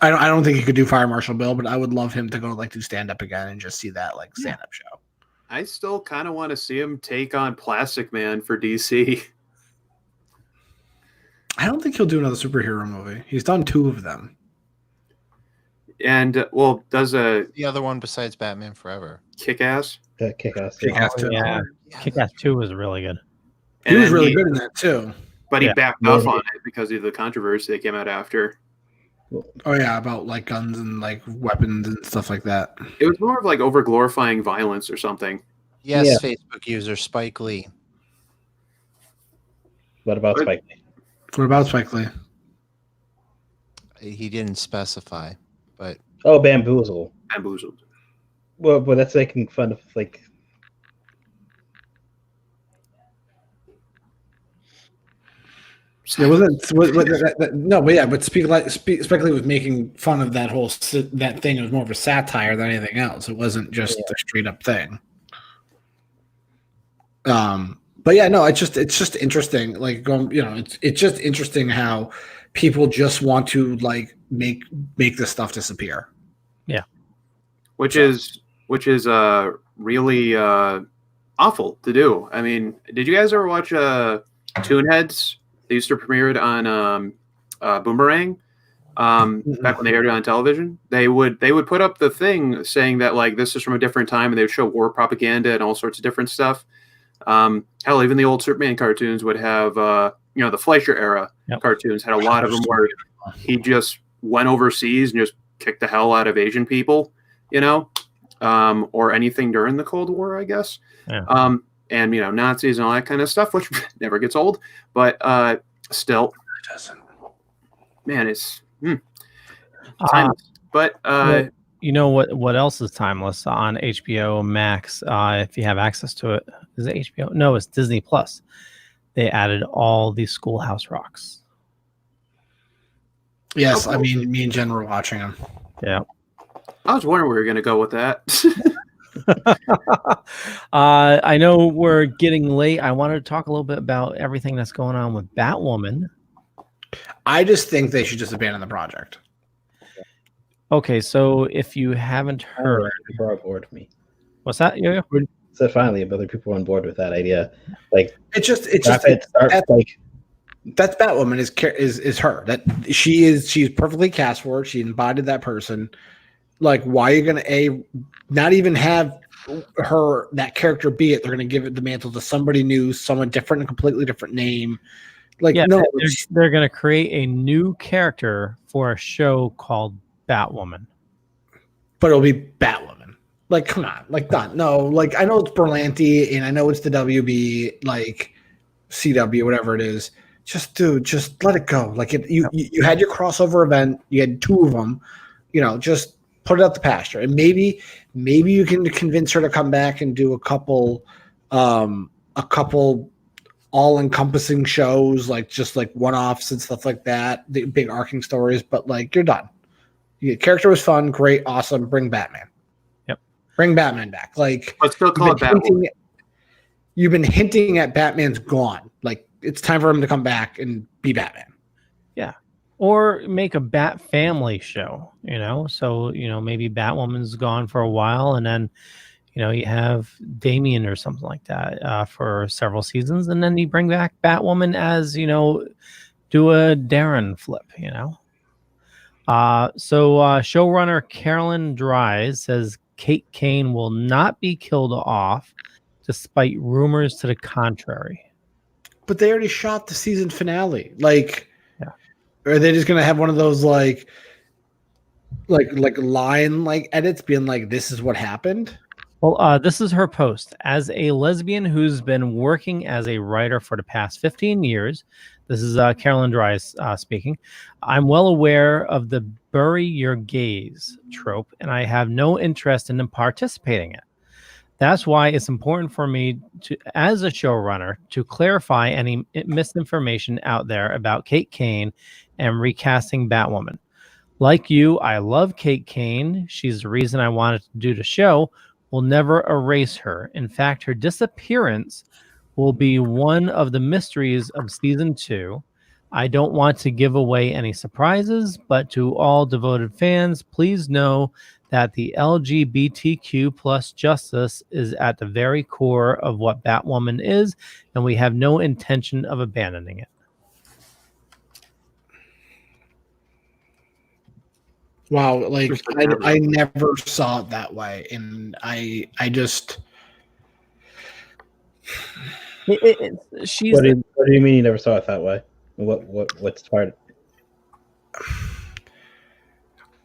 I don't think he could do Fire Marshal Bill, but I would love him to go like do stand up again and just see that like stand up show. I still kind of want to see him take on Plastic Man for DC. I don't think he'll do another superhero movie. He's done 2 of them. And well, does the other one besides Batman Forever? Kick-Ass? Kick-Ass. Kick-Ass 2. Yeah. Kick-Ass 2 was really good. He was really good in that too. But he backed off on it because of the controversy that came out after. Oh yeah, about like guns and like weapons and stuff like that. It was more of like over glorifying violence or something. Yes, Facebook user Spike Lee. What about Spike Lee? What about Spike Lee? he didn't specify, but Oh, bamboozle. Bamboozled. Well, but that's making fun of like. It wasn't no, but yeah, but Speculate was making fun of that whole that thing. It was more of a satire than anything else. It wasn't just a straight up thing. But yeah, no, it's just interesting. Like going, it's just interesting how people just want to like make this stuff disappear. Yeah, which is really awful to do. I mean, did you guys ever watch Toonheads? They used to premiere it on Boomerang back when they aired it on television. They would put up the thing saying that like this is from a different time, and they would show war propaganda and all sorts of different stuff. Hell, even the old Superman cartoons would have the Fleischer era cartoons had a lot of them where he just went overseas and just kicked the hell out of Asian people, or anything during the Cold War, I guess. Yeah. And Nazis and all that kind of stuff, which never gets old, but still, it doesn't. Man, it's timeless. But what else is timeless on HBO Max? If you have access to it, is it HBO? No, it's Disney Plus. They added all the Schoolhouse Rocks. Yes, I mean, me and Jen were watching them. Yeah, I was wondering where we were going to go with that. I know we're getting late. I wanted to talk a little bit about everything that's going on with Batwoman. I just think they should just abandon the project. Okay, so if you haven't heard, people are on board with me. What's that? Yeah. So finally, other people are on board with that idea. Like that's Batwoman is her. That she's perfectly cast for it. She embodied that person. Like, why are you going to not even have that character be it? They're going to give it the mantle to somebody new, someone different, a completely different name. Like, yeah, no, they're going to create a new character for a show called Batwoman. But it'll be Batwoman. Like, come on, like, no, like, I know it's Berlanti and I know it's the WB, like CW, whatever it is. Just let it go. Like, you had your crossover event, you had two of them. Just put it out the pasture, and maybe you can convince her to come back and do a couple all-encompassing shows, like just like one-offs and stuff like that, the big arcing stories. But like, you're done. Your character was fun, great, awesome. Bring Batman. Yep. Bring Batman back. Like, let's still call it Batman. You've been hinting at Batman's gone. Like, it's time for him to come back and be Batman. Yeah. Or make a Bat family show, So, maybe Batwoman's gone for a while, and then, you have Damian or something like that for several seasons, and then you bring back Batwoman as, do a Darren flip, So showrunner Carolyn Dries says Kate Kane will not be killed off, despite rumors to the contrary. But they already shot the season finale. Like, or are they just gonna have one of those like line edits being like, this is what happened? Well, this is her post. As a lesbian who's been working as a writer for the past 15 years, this is Carolyn Dries speaking, I'm well aware of the bury your gays trope, and I have no interest in participating in it. That's why it's important for me to, as a showrunner, to clarify any misinformation out there about Kate Kane and recasting Batwoman. Like you, I love Kate Kane. She's the reason I wanted to do the show. We'll never erase her. In fact, her disappearance will be one of the mysteries of season 2. I don't want to give away any surprises, but to all devoted fans, please know that the LGBTQ plus justice is at the very core of what Batwoman is, and we have no intention of abandoning it. Wow, like I never saw it that way, and I just. She's. What do you mean you never saw it that way? What's part?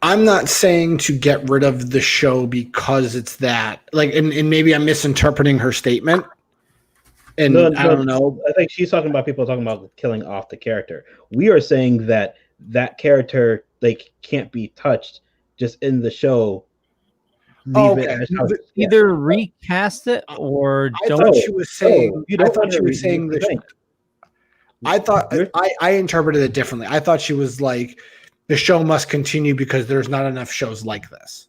I'm not saying to get rid of the show because it's that, like, and maybe I'm misinterpreting her statement. And I don't know. I think she's talking about people talking about killing off the character. We are saying that character like can't be touched just in the show. Oh, Leave it okay. as how it's- Either recast it or I don't. thought she was saying. you I don't thought want she to was saying read the that. thing. I thought You're- I interpreted it differently. I thought she was like, the show must continue because there's not enough shows like this.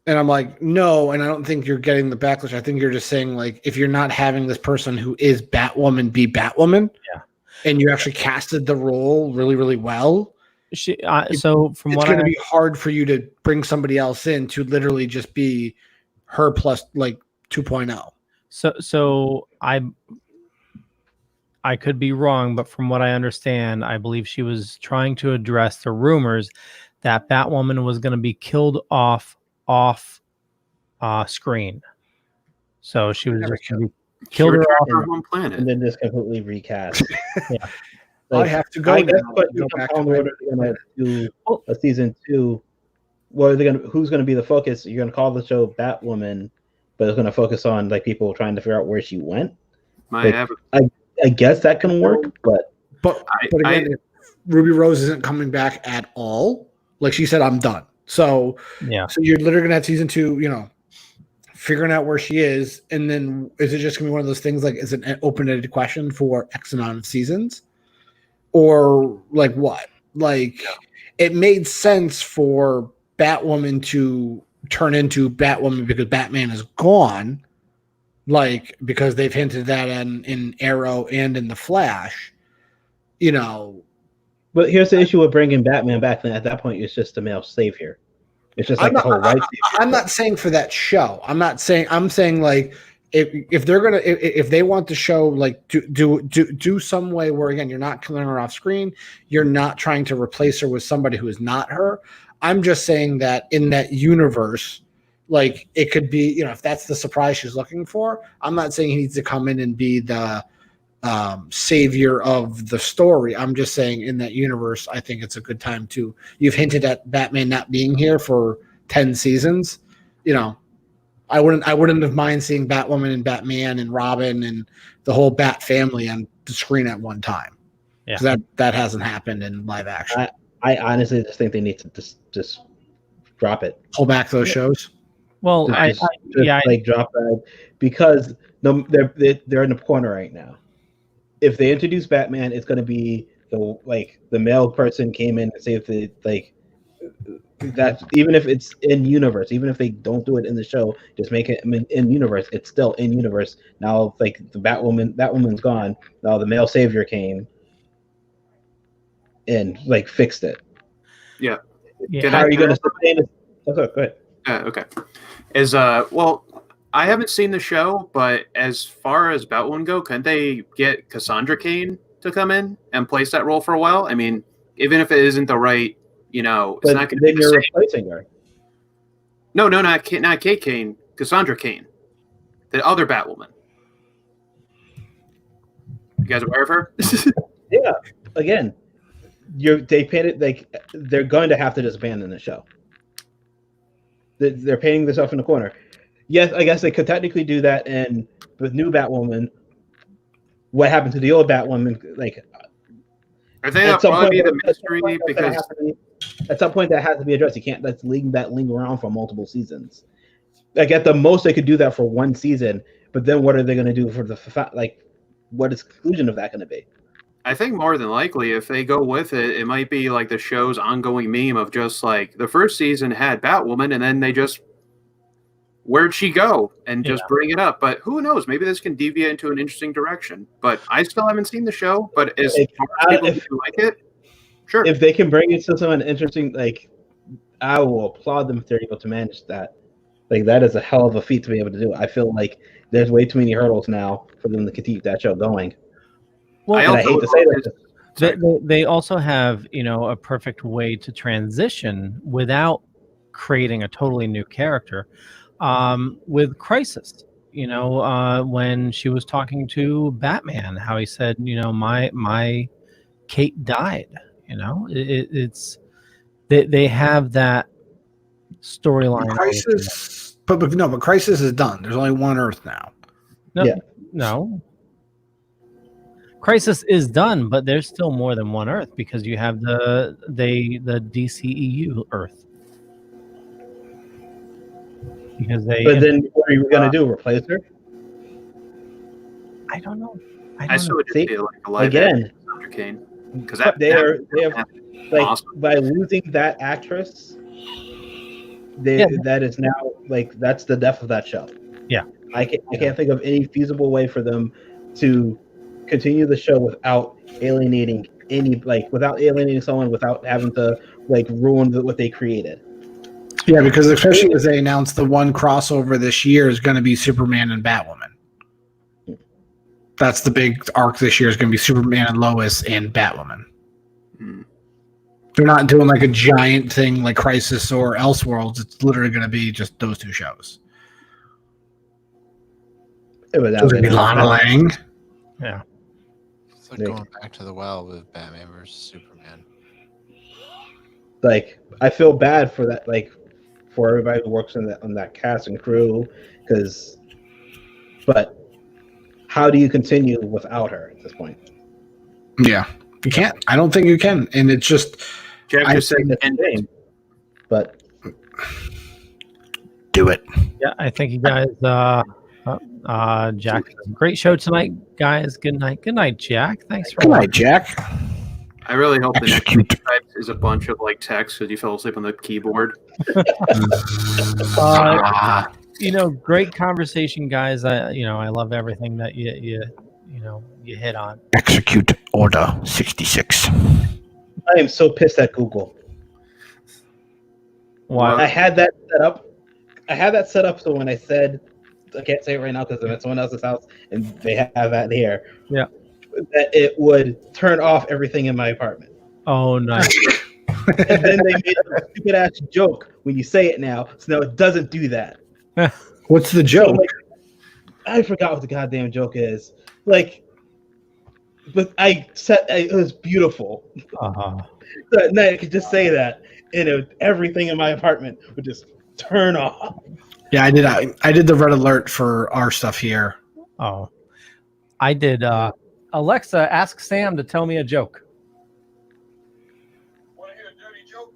And I'm like, no, and I don't think you're getting the backlash. I think you're just saying, like, if you're not having this person who is Batwoman be Batwoman, Yeah. and you actually casted the role really, really well, So from it's what going to be hard for you to bring somebody else in to literally just be her plus like 2.0. So I could be wrong, but from what I understand, I believe she was trying to address the rumors that Batwoman was going to be killed off screen. So she was just going to be killed her off. Her home planet. and then just completely recast. Yeah. I have to go I guess, now. but Go back to on my- order they're gonna do a season 2. What are they gonna? Who's gonna be the focus? You're gonna call the show Batwoman, but it's gonna focus on like people trying to figure out where she went. My Like, I guess that can work, but But again, if Ruby Rose isn't coming back at all, like she said, I'm done. So Yeah. so you're literally gonna have season 2, figuring out where she is, and then is it just gonna be one of those things like is it an open-ended question for X amount of seasons? Or like what? Like it made sense for Batwoman to turn into Batwoman because Batman is gone, like because they've hinted that in Arrow and in the Flash, But here's the issue with bringing Batman back. Then at that point, it's just a male savior. It's just like I'm the whole white. I'm not saying for that show. I'm saying like if they're gonna if they want the show like do some way where again you're not killing her off screen, you're not trying to replace her with somebody who is not her. I'm just saying that in that universe, like it could be if that's the surprise she's looking for. I'm not saying he needs to come in and be the savior of the story. I'm just saying in that universe, I think it's a good time to. You've hinted at Batman not being here for 10 seasons. I wouldn't have mind seeing Batwoman and Batman and Robin and the whole Bat family on the screen at one time. Yeah. Because that hasn't happened in live action. I honestly just think they need to just drop it. Pull back those shows. Well, Just drop that because they're in the corner right now. If they introduce Batman, it's going to be the male person came in and saved the that even if it's in universe, even if they don't do it in the show, just make it in universe. It's still in universe now. Like the Batwoman's gone. Now the male savior came and fixed it. Yeah. Yeah. How are you going to sustain it? Okay, go ahead. Okay. Well, I haven't seen the show, but as far as Batwoman go, couldn't they get Cassandra Cain to come in and place that role for a while? I mean, even if it isn't the right, it's But not going to then be the you're same. replacing her. No, not Kate Kane, Cassandra Cain, the other Batwoman. You guys aware of her? Yeah. Again, they painted they're going to have to just abandon the show. They're painting this off in the corner. Yes, I guess they could technically do that, and with new Batwoman, what happened to the old Batwoman? I think that'll probably be the mystery because at some point that has to be addressed. You can't let's leave that linger around for multiple seasons. At the most, they could do that for one season, but then what are they going to do for what is the conclusion of that going to be? I think more than likely, if they go with it, it might be like the show's ongoing meme of just like the first season had Batwoman, and then they just where'd she go and just bring it up. But who knows? Maybe this can deviate into an interesting direction. But I still haven't seen the show. But as far as people who like it, sure. If they can bring it to someone interesting, I will applaud them if they're able to manage that. That is a hell of a feat to be able to do. I feel like there's way too many hurdles now for them to keep that show going. Well, I hate to say that. They also have, a perfect way to transition without creating a totally new character. With Crisis, when she was talking to Batman, how he said, my Kate died. It's they have that storyline. Crisis, but Crisis is done. There's only one Earth now. No, Yeah. no. Crisis is done, but there's still more than one Earth because you have the DCEU Earth. Because But then what are you going to do? Replace her? I don't know. I still would just See, feel like a live again, Kane because they have like awesome. by losing that actress, that is now like that's the death of that show. Yeah, I can't think of any feasible way for them to continue the show without alienating someone, without having to like ruin what they created. Yeah, because especially as they announced the one crossover this year is going to be Superman and Batwoman. That's the big arc this year is going to be Superman and Lois and Batwoman. They're not doing like a giant thing like Crisis or Elseworlds. It's literally going to be just those two shows. It would be Lana Lang. Yeah. It's like going back to the well with Batman versus Superman. Like I feel bad for that, like for everybody who works on that cast and crew, but how do you continue without her at this point? Yeah, you can't. I don't think you can, and it's just. Jeff just said ending, but do it. Yeah, I think you guys. Jack, great show tonight, guys. Good night. Good night, Jack. Thanks for. Good night, Jack. I really hope the next type is a bunch of like text because you fell asleep on the keyboard. Great conversation, guys. I love everything that you hit on. Execute Order 66. I am so pissed at Google. Why? I had that set up. So when I said, I can't say it right now because I'm at someone else's house and they have that here. Yeah. That it would turn off everything in my apartment. Oh, nice. And then they made a stupid ass joke when you say it now. So now it doesn't do that. What's the joke? So, I forgot what the goddamn joke is. Like, but it was beautiful. Uh-huh. So at night I could just say that, and everything in my apartment would just turn off. Yeah, I did. I did the red alert for our stuff here. Oh, I did. Alexa, ask Sam to tell me a joke. Want to hear a dirty joke?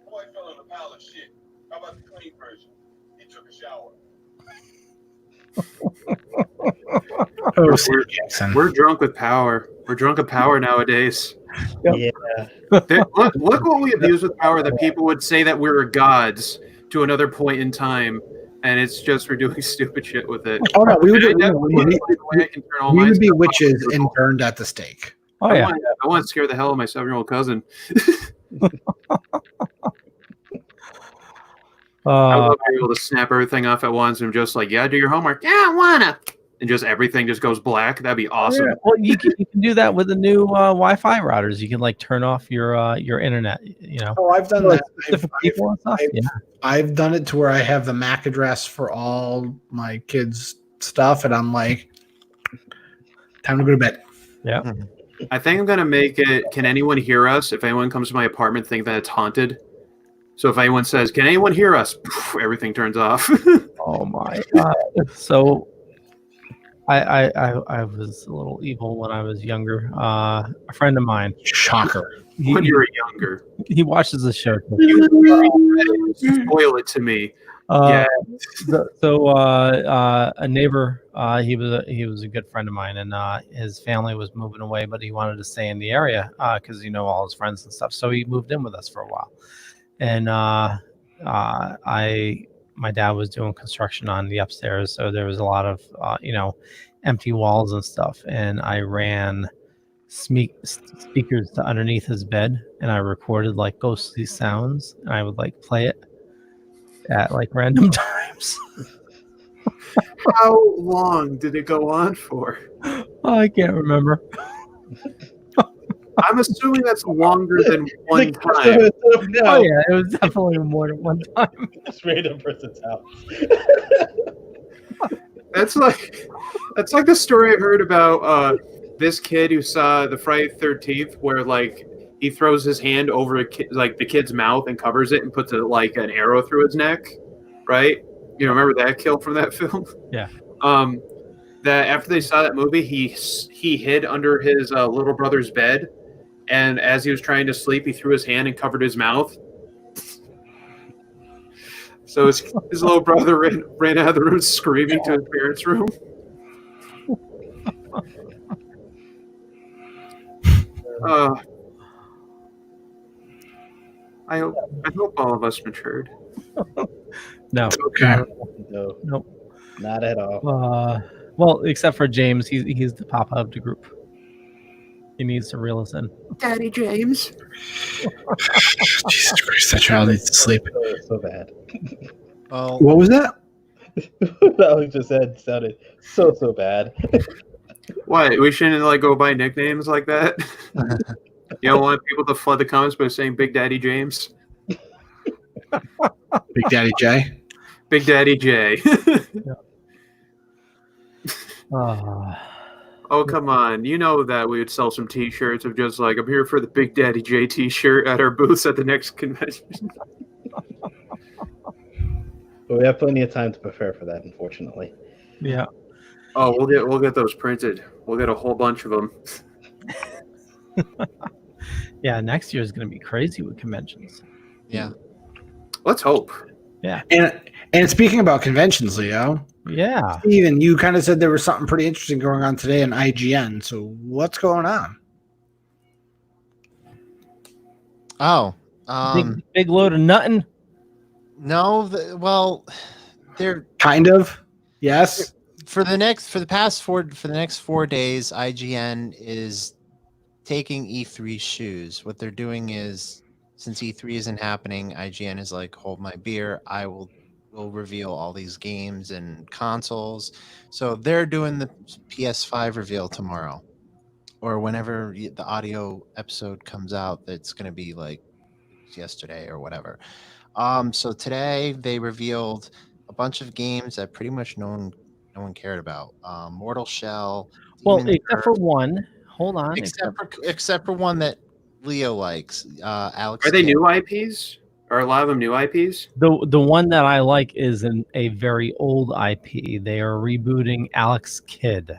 Boy fell in a pile of shit. How about the clean version? He took a shower. We're drunk with power. We're drunk with power nowadays. Yep. Yeah. Look what we abuse with power that people would say that we're gods to another point in time, and it's just we're doing stupid shit with it. Oh no, we would be stuff witches off. and burned at the stake. Oh yeah. I want to scare the hell out of my 7-year-old cousin. I love being able to snap everything off at once and just like, yeah, do your homework. Yeah, I wanna. And just everything just goes black. That'd be awesome. Yeah. Well, you can do that with the new Wi-Fi routers. You can like turn off your internet. Oh, I've done that. People and stuff. I've done it to where I have the MAC address for all my kids' stuff, and I'm like, time to go to bed. Yeah. I think I'm gonna make it. Can anyone hear us? If anyone comes to my apartment, think that it's haunted. So if anyone says, "Can anyone hear us?" Everything turns off. Oh my God. So I was a little evil when I was younger. A friend of mine. Shocker. When you were younger, he watches the show. you spoil it to me. Yeah. So a neighbor, he was a good friend of mine, and his family was moving away, but he wanted to stay in the area because all his friends and stuff. So he moved in with us for a while, and my dad was doing construction on the upstairs, so there was a lot of empty walls and stuff, and I ran speakers to underneath his bed, and I recorded like ghostly sounds, and I would like play it at like random times. How long did it go on for? I can't remember. I'm assuming that's longer than one time. Oh yeah, it was definitely more than one time. This random person's house. That's like the story I heard about this kid who saw the Friday the 13th, where like he throws his hand over the kid's mouth and covers it and puts like an arrow through his neck, right? Remember that kill from that film? Yeah. that after they saw that movie, he hid under his little brother's bed, and as he was trying to sleep, he threw his hand and covered his mouth. So his little brother ran out of the room screaming to his parents' room. I hope all of us matured. No. Okay. No, Nope. not at all. Well, except for James, he's the papa of the group. He needs to reel us in. Daddy James. Jesus Christ, that child needs to sleep. So bad. Well, What was that? What I just said sounded so bad. What? We shouldn't like go by nicknames like that. You don't want people to flood the comments by saying Big Daddy James, Big Daddy J. Big Daddy J. Oh, come on. You know that we would sell some T-shirts of just like, I'm here for the Big Daddy J T-shirt at our booths at the next convention. But we have plenty of time to prepare for that, unfortunately. Yeah. Oh, we'll get those printed. We'll get a whole bunch of them. Yeah, next year is going to be crazy with conventions. yeah. Let's hope. And speaking about conventions, Leo, Yeah. Steven, you kind of said there was something pretty interesting going on today in IGN. So what's going on? Oh, Big load of nothing. no. Well, they're Kind of. Yes. for the next 4 days. IGN is taking E3's shoes. What they're doing is, since E3 isn't happening, IGN is like, hold my beer. I will reveal all these games and consoles. So they're doing the PS5 reveal tomorrow, or whenever the audio episode comes out. That's going to be like yesterday or whatever. So today they revealed a bunch of games that pretty much no one cared about. Mortal Shell. Well, Demon's except for Curse, one. Hold on. except for one that Leo likes. Alex. Are they Kidd. new IPs? Are a lot of them new IPs? The one that I like is a very old IP. They are rebooting Alex Kidd.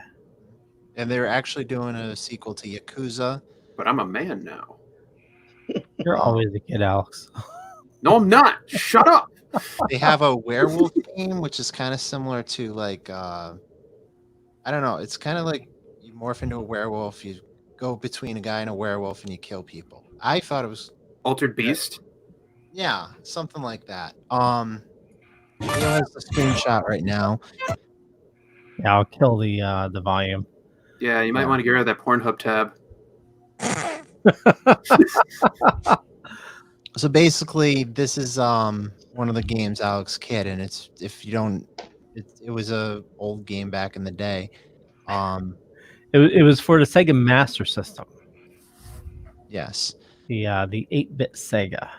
And they're actually doing a sequel to Yakuza. But I'm a man now. You're always a kid, Alex. No, I'm not. Shut up. They have a werewolf game, which is kind of similar to like I don't know. It's kind of like you morph into a werewolf. You go between a guy and a werewolf, and you kill people. I thought it was Altered Beast. yeah, something like that. Leo has the screenshot right now. Yeah, I'll kill the volume. Yeah, you might want to get rid of that Pornhub tab. So basically, this is one of the games, Alex Kidd, and it's it was a old game back in the day. It was for the Sega Master System. Yes. The 8-bit Sega.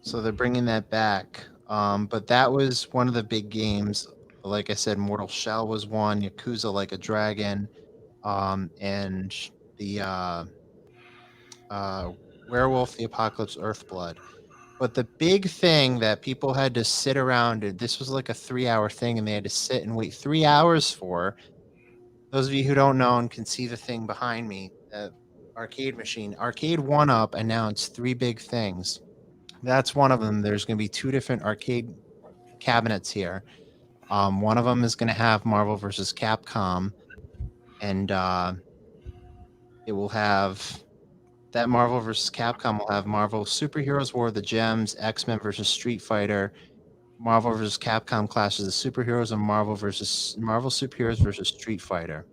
So they're bringing that back. But that was one of the big games. Like I said, Mortal Shell was one, Yakuza Like a Dragon, and the Werewolf the Apocalypse Earthblood. But the big thing that people had to sit around, this was like a 3-hour thing, and they had to sit and wait 3 hours for. Those of you who don't know and can see the thing behind me, arcade machine. Arcade 1UP announced 3 big things. That's one of them. There's going to be 2 different arcade cabinets here. One of them is going to have Marvel vs. Capcom, and it will have that Marvel vs. Capcom will have Marvel Superheroes War of the Gems, X-Men vs. Street Fighter, Marvel vs. Capcom Clash of the Superheroes, and Marvel Superheroes vs. Street Fighter.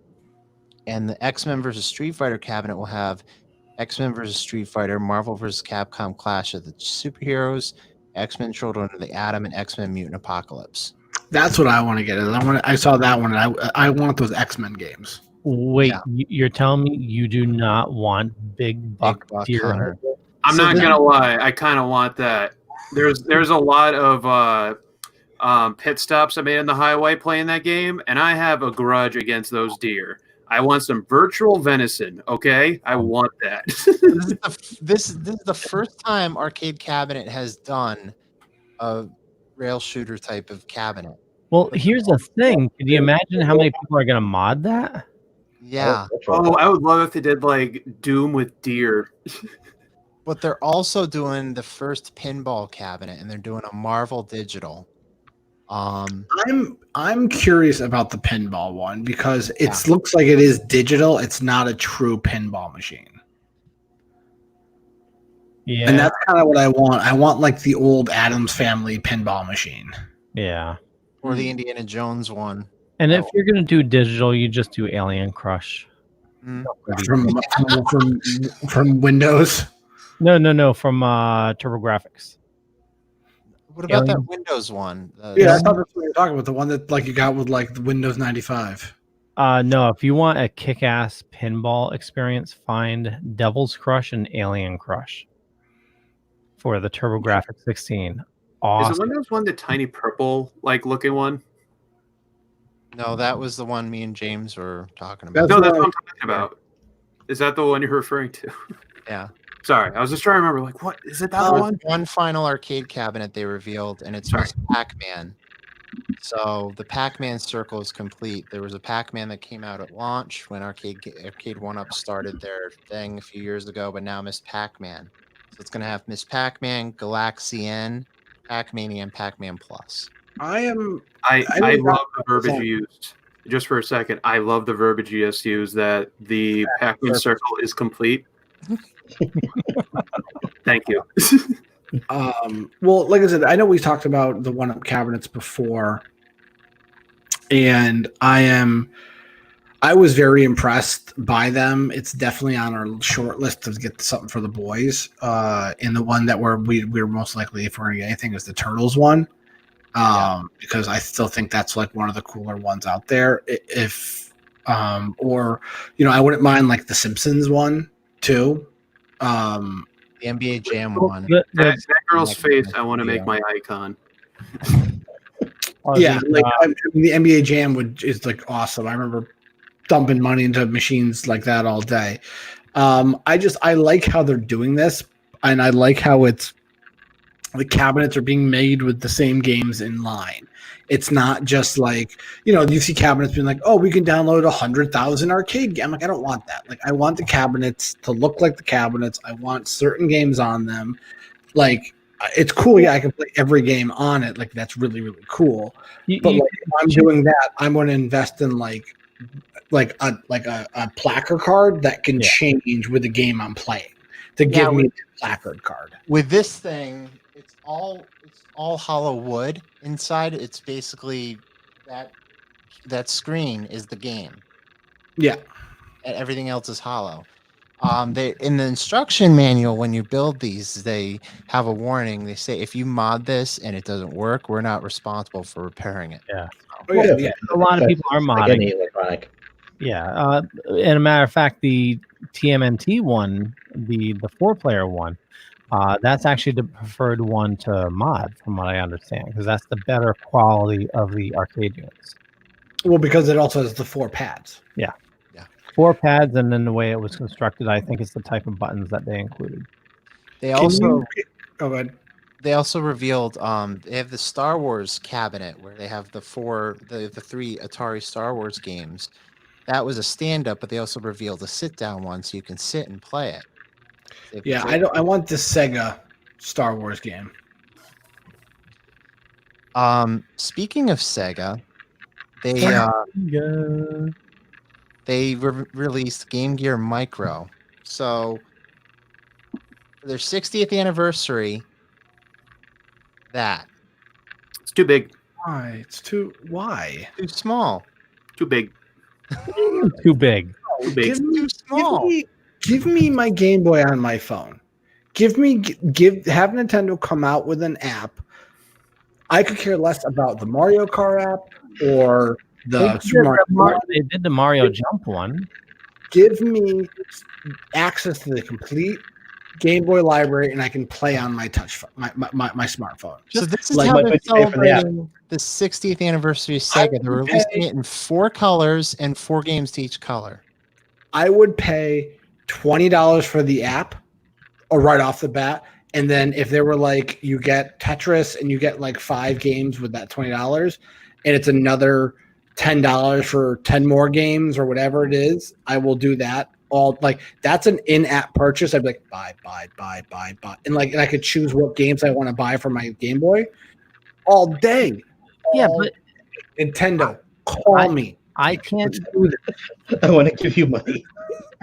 And the X-Men vs. Street Fighter cabinet will have X-Men vs. Street Fighter, Marvel vs. Capcom Clash of the Superheroes, X-Men Children of the Atom, and X-Men Mutant Apocalypse. That's what I want to get. I saw that one, and I want those X-Men games. Wait, Yeah. you're telling me you do not want Big Buck Deer Hunter. Hunter? I'm not gonna lie. I kind of want that. There's a lot of pit stops I made on the highway playing that game, and I have a grudge against those deer. I want some virtual venison. Okay, I want that. This is the first time Arcade Cabinet has done a rail shooter type of cabinet. Well, here's the thing. Can you imagine how many people are going to mod that? Yeah, Oh, I would love if they did like Doom with deer. but they're also doing the first pinball cabinet, and they're doing a Marvel Digital. I'm curious about the pinball one because it looks like it is digital. It's not a true pinball machine. Yeah. And that's kind of what I want. I want like the old Addams Family pinball machine. Yeah. Or the Indiana Jones one. And if you're going to do digital, you just do Alien Crush. From Windows. No, from TurboGrafx. What about that Windows one? Yeah, I thought that's what you were talking about. The one that like you got with like the Windows 95. No, if you want a kick-ass pinball experience, find Devil's Crush and Alien Crush for the TurboGrafx 16. Awesome. Is the Windows one the tiny purple like looking one? No, that was the one me and James were talking about. No, that's what I'm talking about. Is that the one you're referring to? Yeah. Sorry, I was just trying to remember. Like, what is it? That one? One final arcade cabinet they revealed, and it's Miss Pac-Man. So the Pac-Man circle is complete. There was a Pac-Man that came out at launch when Arcade 1-Up started their thing a few years ago, but now Miss Pac-Man. So it's going to have Miss Pac-Man, Galaxian, Pac-Mania, and Pac-Man Plus. I love the verbiage you used. Just for a second, I love the verbiage you just used that the Pac-Man circle is complete. Thank you. Well, like I said, I know we talked about the 1-Up cabinets before, and I was very impressed by them. It's definitely on our short list to get something for the boys. And the one that we're most likely, if we're gonna get anything, is the Turtles one. Because I still think that's like one of the cooler ones out there. Or I wouldn't mind like the Simpsons one too. The NBA Jam one. That girl's face, I want to make my icon. Yeah, the NBA Jam is like awesome. I remember dumping money into machines like that all day. I like how they're doing this, and I like how the cabinets are being made with the same games in line. It's not just like, you see cabinets being like, oh, we can download 100,000 arcade games. I'm like, I don't want that. Like, I want the cabinets to look like the cabinets. I want certain games on them. Like, it's cool. Yeah, I can play every game on it. Like, that's really, really cool. But if I'm doing that, I'm going to invest in like a placard card that can change with the game I'm playing to give me the placard card. With this thing, it's all hollow wood inside. It's basically that screen is the game. Yeah. And everything else is hollow. They in the instruction manual, when you build these, they have a warning. They say if you mod this and it doesn't work, we're not responsible for repairing it. Yeah. Yeah. A lot of people are modding. Electronic. Yeah. And a matter of fact, the TMNT one, the 4-player one, that's actually the preferred one to mod, from what I understand, because that's the better quality of the arcade units. Well, because it also has the 4 pads. Yeah. 4 pads, and then the way it was constructed, I think it's the type of buttons that they included. They also go ahead. They also revealed they have the Star Wars cabinet where they have the 3 Atari Star Wars games. That was a stand-up, but they also revealed a sit-down one, so you can sit and play it. Yeah, I want the Sega Star Wars game. Speaking of Sega, they released Game Gear Micro. So for their 60th anniversary, it's too big. Why? Why? Too small. Too big. Too big. Too big. Too small. Give me my Game Boy on my phone. Have Nintendo come out with an app. I could care less about the Mario Kart app or the Super Mario. They did the Mario Jump one. Give me access to the complete Game Boy library, and I can play on my my smartphone. So this is how they're celebrating the 60th anniversary of Sega. They're releasing it in 4 colors and 4 games to each color. I would pay $20 for the app, or right off the bat, and then if they were like, you get Tetris and you get like 5 games with that $20, and it's another $10 for 10 more games or whatever it is, I will do that. All like that's an in-app purchase. I'd be like buy, and I could choose what games I want to buy for my Game Boy all day. Yeah, but Nintendo, call me. I can't do this. I want to give you money.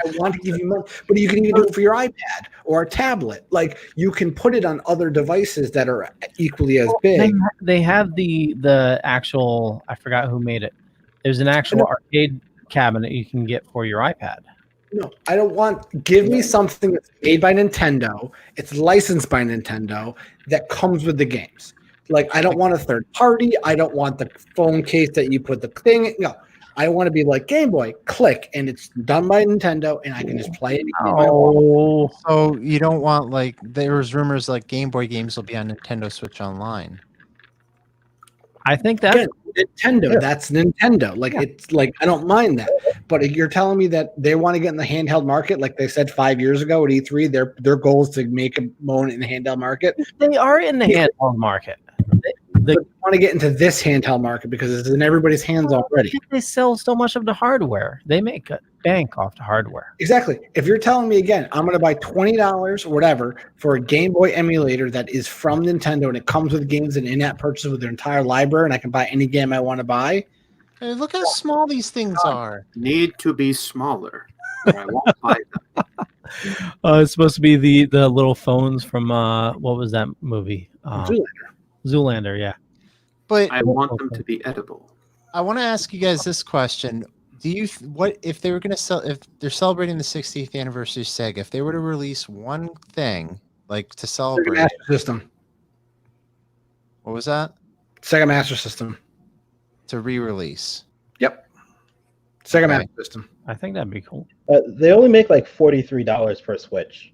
I want to give you money, but you can even do it for your iPad or a tablet. Like you can put it on other devices that are equally as big. They have the actual. I forgot who made it. There's an actual arcade cabinet you can get for your iPad. No, I don't want. Give me something that's made by Nintendo. It's licensed by Nintendo that comes with the games. Like I don't want a third party. I don't want the phone case that you put the thing in. No. I want to be like Game Boy, click, and it's done by Nintendo, and I can just play it. Oh, so you don't want like there was rumors like Game Boy games will be on Nintendo Switch Online. I think that's Nintendo. That's Nintendo. Like it's like I don't mind that, but you're telling me that they want to get in the handheld market, like they said 5 years ago at E3. Their goal is to make a moan in the handheld market. They are in the handheld market. They want to get into this handheld market because it's in everybody's hands already. They sell so much of the hardware. They make a bank off the hardware. Exactly. If you're telling me again, I'm going to buy $20 or whatever for a Game Boy emulator that is from Nintendo and it comes with games and in-app purchases with their entire library and I can buy any game I want to buy. Hey, look how small these things are. Need to be smaller. Or I won't buy them. It's supposed to be the little phones from what was that movie? Zoolander, yeah. But I want them to be edible. I want to ask you guys this question: do you what if they were going to sell? If they're celebrating the 60th anniversary of Sega, if they were to release one thing like to celebrate, Sega Master System. What was that? Sega Master System to re-release. Yep. Sega Master System. I think that'd be cool. They only make like $43 per Switch.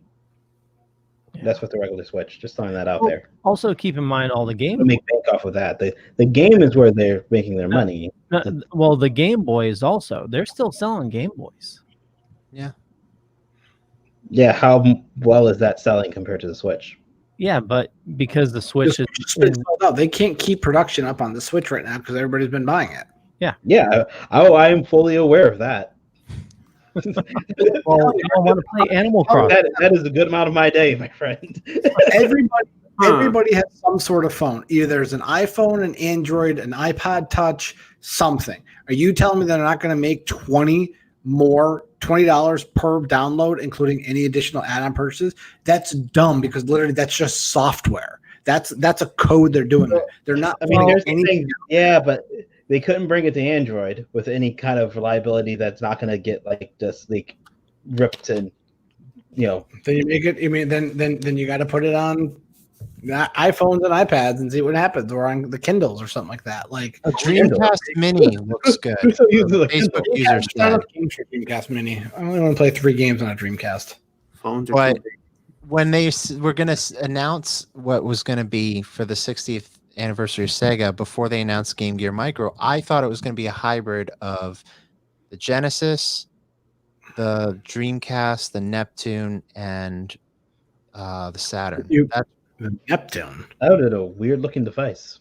Yeah. That's what the regular Switch. Just throwing that out there. Also, keep in mind all the games. Make bank off of that. The game is where they're making their money. Well, the Game Boys also. They're still selling Game Boys. Yeah. Yeah. How well is that selling compared to the Switch? Yeah, but because the Switch is sold out, they can't keep production up on the Switch right now because everybody's been buying it. Yeah. Yeah. I am fully aware of that. Well, I want to play Animal Crossing. That is a good amount of my day, my friend. Everybody has some sort of phone. Either there's an iPhone, an Android, an iPod Touch, something. Are you telling me they're not going to make $20 per download, including any additional add-on purchases? That's dumb because literally that's just software. That's a code they're doing. They're not. I mean, here's the thing. Yeah, but they couldn't bring it to Android with any kind of reliability that's not going to get like just like ripped and Then you make it. I mean, then you got to put it on iPhones and iPads and see what happens, or on the Kindles or something like that. Like a Dreamcast Mini looks good. Facebook users. Dreamcast Mini. I only want to play 3 games on a Dreamcast. Phones are but when they were going to announce what was going to be for the 60th anniversary of Sega before they announced Game Gear Micro, I thought it was going to be a hybrid of the Genesis, the Dreamcast, the Neptune, and the Saturn. The Neptune. That was a weird looking device.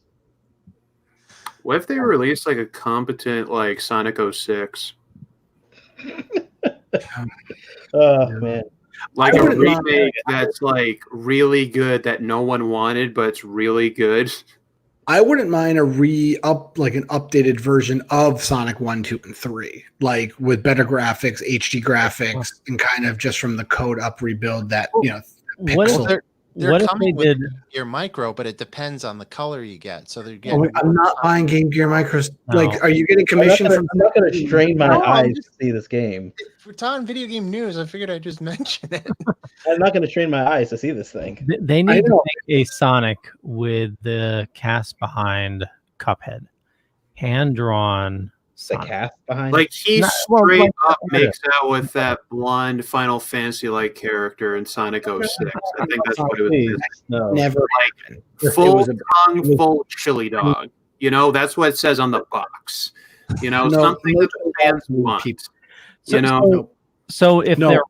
What if they released like a competent like Sonic 06? Oh man. Like a remake that's like really good that no one wanted, but it's really good. I wouldn't mind an updated version of Sonic 1, 2, and 3, like with better graphics, HD graphics, and kind of just from the code up rebuild that pixel. They're coming with Gear Micro, but it depends on the color you get. So they're getting. I'm not buying Game Gear Micros. No. Like, are you getting commission from? I'm not going to strain my eyes to see this game. If we're talking video game news, I figured I'd just mention it. I'm not going to strain my eyes to see this thing. They need to make a Sonic with the cast behind Cuphead, hand drawn. The cast behind, like he straight up makes out with that blonde Final Fantasy like character in Sonic 06. I think that's what it was. No. Never like full tongue, full chili dog. That's what it says on the box. Something that the fans want. So if they're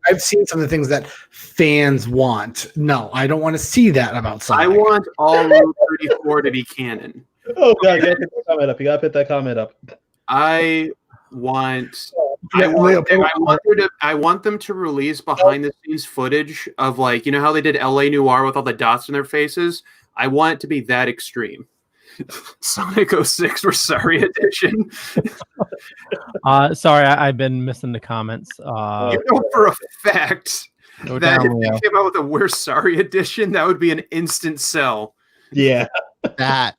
I've seen some of the things that fans want. No, I don't want to see that about Sonic. I want all Route 34 to be canon. Oh god, you gotta put that comment up. You gotta put that comment up. I want Leo, I want them to release behind the scenes footage of, like, you know how they did LA Noire with all the dots in their faces? I want it to be that extreme. Sonic 06 Rosario edition. Sorry, I've been missing the comments. You know for a fact Go that down, if Leo. they came out with a We're Sorry edition, that would be an instant sell. Yeah. That.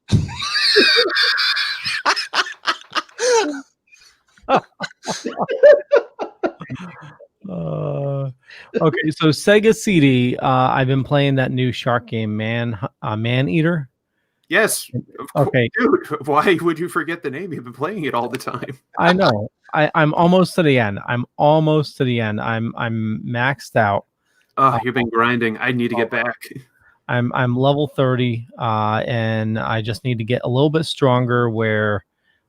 Okay, so Sega CD. I've been playing that new shark game, Man Eater. Yes. Of Okay. Dude, why would you forget the name? You've been playing it all the time. I know. I'm almost to the end. I'm maxed out. Oh, you've been grinding. I need to get back. I'm level 30, and I just need to get a little bit stronger where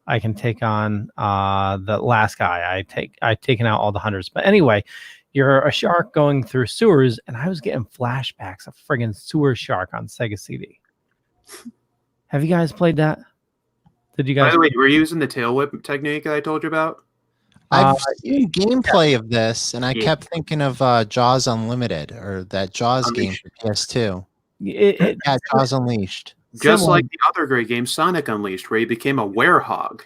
I can take on the last guy. I've taken out all the hunters. But anyway, you're a shark going through sewers, and I was getting flashbacks of friggin' sewer shark on Sega CD. Have you guys played that? Did you guys? By the way, we're using the tail whip technique that I told you about. I've seen gameplay of this, and I Yeah. kept thinking of Jaws Unlimited, or that Jaws game for PS2. Yeah, Jaws Unleashed. Just Similar. like the other great game, Sonic Unleashed, where he became a werehog.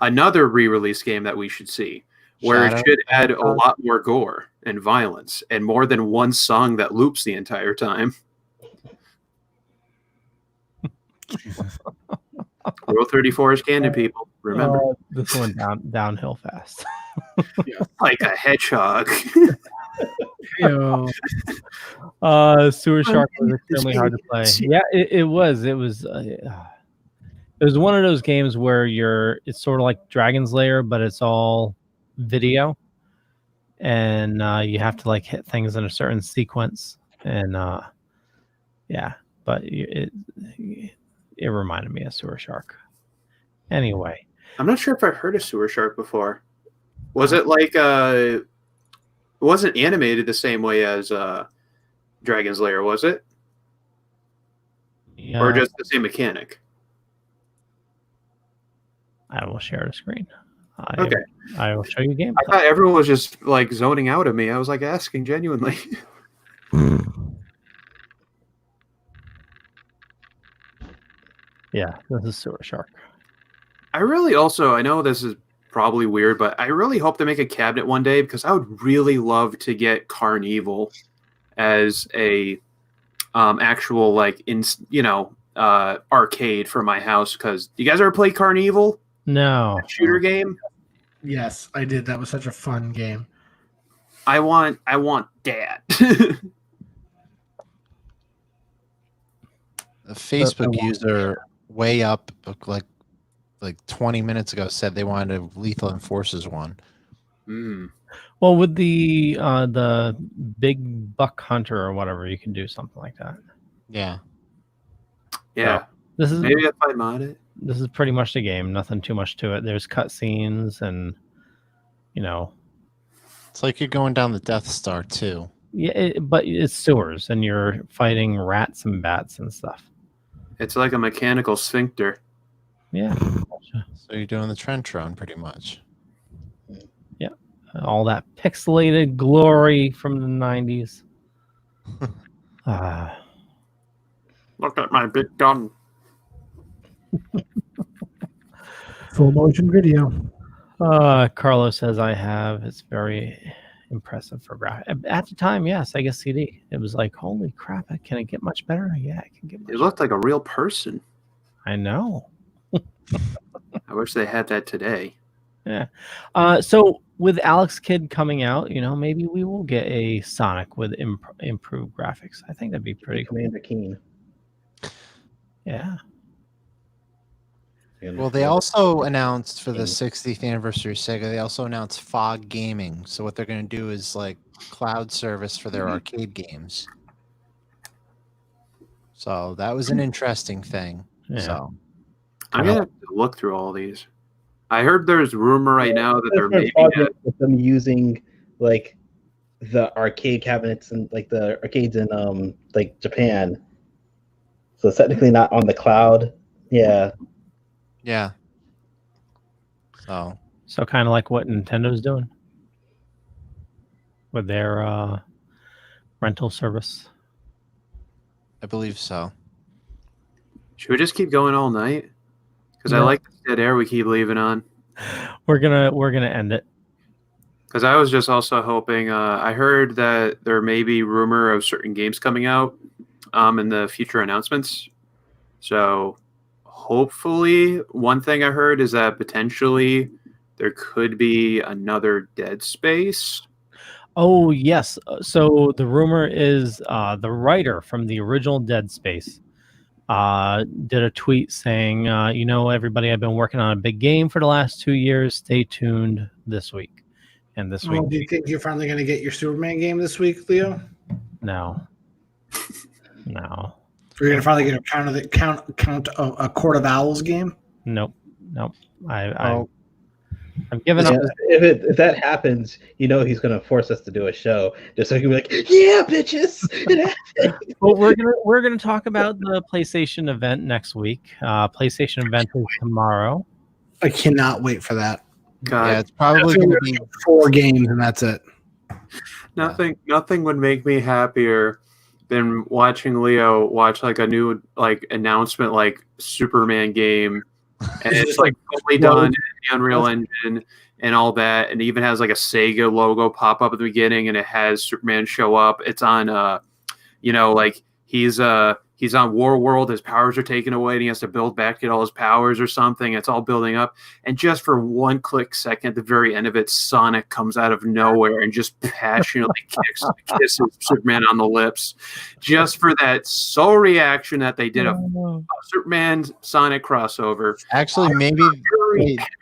Another re-release game that we should see, where Shadow. it should add a lot more gore and violence and more than one song that loops the entire time. Rule 34 is canon, people. Remember, This one downhill fast. like a hedgehog. Sewer Shark was extremely hard to play. Yeah, it was. It was one of those games where it's sort of like Dragon's Lair, but it's all video, and you have to like hit things in a certain sequence, and yeah, but it reminded me of Sewer Shark. Anyway, I'm not sure if I've heard of Sewer Shark before. Was it like it wasn't animated the same way as Dragon's Lair, was it? yeah, Or just the same mechanic? I will share the screen. Okay. I will show you gameplay. I thought everyone was just like zoning out of me. I was like asking genuinely. Yeah, this is Sewer Shark. I really also, I know this is probably weird, but I really hope they make a cabinet one day because I would really love to get Carnival as a actual like arcade for my house. Because you guys ever play Carnival? No. Shooter game? Yes, I did. That was such a fun game. I want that. A Facebook user way up like 20 minutes ago said they wanted a Lethal Enforcers one. Well, with the big buck hunter or whatever, you can do something like that. Yeah. Yeah. So, this is Maybe if I mod it. This is pretty much the game. Nothing too much to it. There's cutscenes and It's like you're going down the Death Star too. yeah, but it's sewers and you're fighting rats and bats and stuff. It's like a mechanical sphincter. Yeah. So you're doing the trench run pretty much. Yeah. All that pixelated glory from the 90s. Look at my big gun. Full motion video. Carlos says I have. It's very impressive for graphic. At the time, yes, I guess CD. It was like, holy crap, can it get much better? Yeah, it can get much It looked like a real person. I know. I wish they had that today. Yeah. So with Alex Kidd coming out, maybe we will get a Sonic with improved graphics. I think that'd be pretty cool. Commander Keen. Yeah. Well, they also announced for the 60th anniversary of Sega, they also announced Fog Gaming. So what they're going to do is like cloud service for their arcade games. So that was an interesting thing. Yeah. So I'm gonna have to look through all these. I heard there's rumor right now that they're There's making project with them using like the arcade cabinets and like the arcades in like Japan. So it's technically not on the cloud. Yeah. Yeah. So kind of like what Nintendo's doing with their rental service. I believe so. Should we just keep going all night? Because I No. like the dead air we keep leaving on. We're gonna end it. Because I was just also hoping. I heard that there may be rumor of certain games coming out in the future announcements. So hopefully, one thing I heard is that potentially there could be another Dead Space. Oh yes. So the rumor is the writer from the original Dead Space did a tweet saying, everybody, I've been working on a big game for the last 2 years. Stay tuned this week. And this week. Do you think you're finally going to get your Superman game this week, Leo? No. No. You're going to finally get a Court of Owls game? Nope. I've given up. If that happens, he's going to force us to do a show just so he can be like, "Yeah, bitches." Well, we're gonna talk about the PlayStation event next week. PlayStation event is tomorrow. I cannot wait for that. God, Yeah, it's probably going to be 4 games and that's it. nothing would make me happier than watching Leo watch like a new announcement like Superman game, and it's like fully done in the Unreal Engine and all that, and it even has like a Sega logo pop up at the beginning, and it has Superman show up. It's on he's on War World, his powers are taken away and he has to build back, get all his powers or something. It's all building up, and just for one quick second at the very end of it, Sonic comes out of nowhere and just passionately kisses Superman on the lips, just for that sole reaction that they did a Superman Sonic crossover. Actually, maybe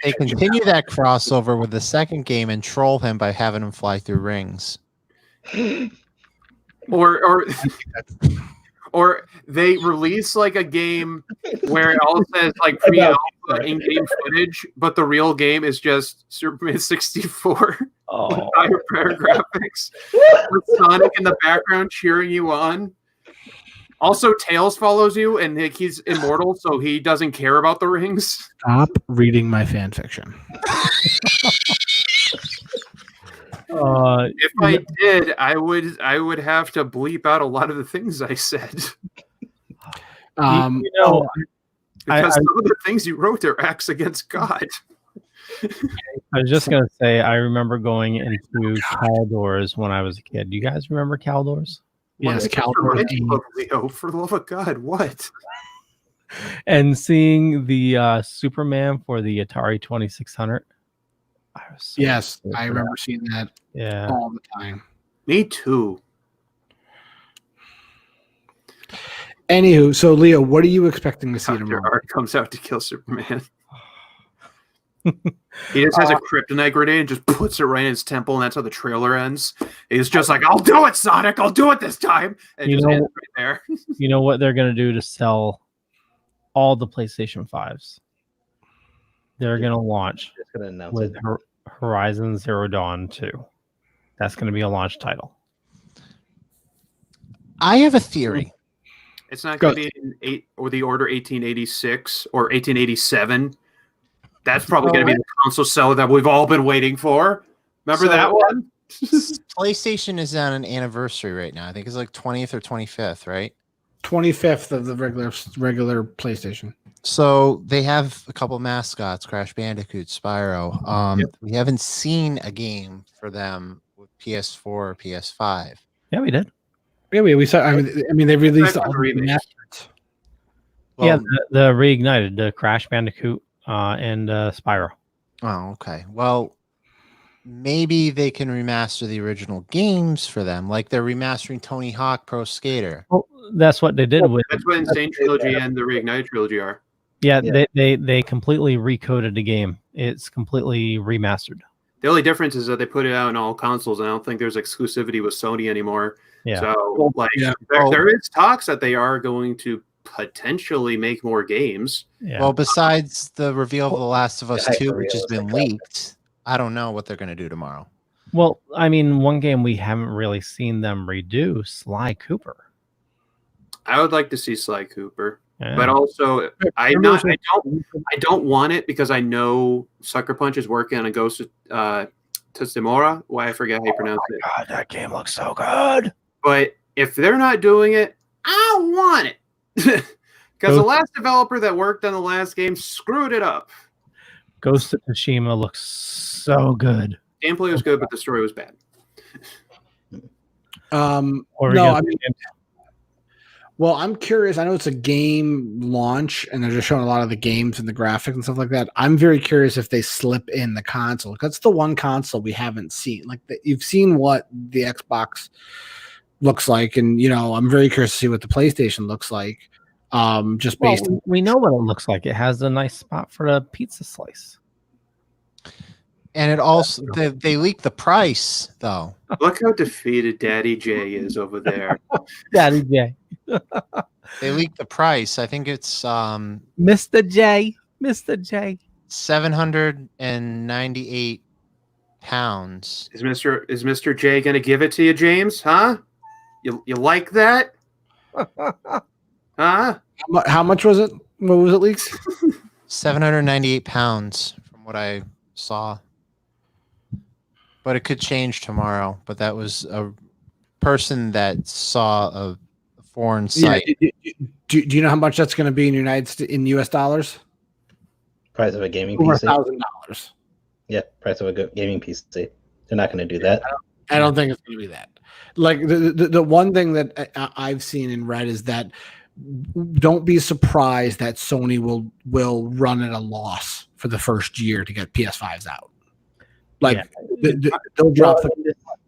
they continue that crossover with the second game and troll him by having him fly through rings. Or they release like a game where it all says like pre-alpha in-game footage, but the real game is just Superman 64 with higher graphics with Sonic in the background cheering you on. Also, Tails follows you, and he's immortal, so he doesn't care about the rings. Stop reading my fan fiction. If I did, I would have to bleep out a lot of the things I said. Because some of the things you wrote are acts against God. I was just gonna say, I remember going into Caldors when I was a kid. Do you guys remember Caldors? Yes, Caldors. For the love of God, what? And seeing the Superman for the Atari 2600. I remember seeing that all the time. Me too. Anywho, so Leo, what are you expecting to see tomorrow? Art comes out to kill Superman. He just has a kryptonite grenade and just puts it right in his temple, and that's how the trailer ends. He's just like, "I'll do it, Sonic! I'll do it this time!" And just ends right there. You know what they're gonna do to sell all the PlayStation 5s? They're gonna launch with Horizon Zero Dawn 2. That's gonna be a launch title. I have a theory. It's not going to be the Order 1886 or 1887. That's probably going to be the console seller that we've all been waiting for. Remember that one? PlayStation is on an anniversary right now. I think it's like 20th or 25th, right? 25th of the regular PlayStation. So they have a couple mascots, Crash Bandicoot, Spyro. We haven't seen a game for them with PS4 or PS5. Yeah, we did. Yeah, we saw. I mean, they released all the remasters. Yeah, the reignited, the Crash Bandicoot and Spyro. Oh, okay. Well, maybe they can remaster the original games for them, like they're remastering Tony Hawk Pro Skater. Well, that's what they did with. That's what Insane Trilogy and the Reignited Trilogy are. Yeah, they completely recoded the game. It's completely remastered. The only difference is that they put it out on all consoles, and I don't think there's exclusivity with Sony anymore. Yeah. So, there is talks that they are going to potentially make more games. Yeah. Well, besides the reveal of The Last of Us 2, which has been leaked, I don't know what they're going to do tomorrow. Well, I mean, one game we haven't really seen them redo, Sly Cooper. I would like to see Sly Cooper. Yeah. But also, I don't want it because I know Sucker Punch is working on a Ghost of Tsushima. Why I forget how you pronounce it. God, that game looks so good. But if they're not doing it, I don't want it. Because the last developer that worked on the last game screwed it up. Ghost of Tsushima looks so good. Gameplay was good, but the story was bad. Well, I'm curious. I know it's a game launch, and they're just showing a lot of the games and the graphics and stuff like that. I'm very curious if they slip in the console. That's the one console we haven't seen. Like you've seen what the Xbox looks like, and I'm very curious to see what the PlayStation looks like. We know what it looks like. It has a nice spot for the pizza slice. And it also they leaked the price though. Look how defeated Daddy J is over there. Daddy J. They leaked the price. I think it's Mr. J. 798 pounds. Is Mr. J gonna give it to you, James? Huh? You like that? Huh? How much was it? What was it, leaks? 798 pounds from what I saw. But it could change tomorrow. But that was a person that saw a foreign site. Yeah, do you know how much that's going to be in U.S. dollars? Price of a gaming Over PC. $1,000. Yeah, price of a gaming PC. They're not going to do that. I don't think it's going to be that. Like the one thing that I've seen and read is that don't be surprised that Sony will run at a loss for the first year to get PS5s out. Like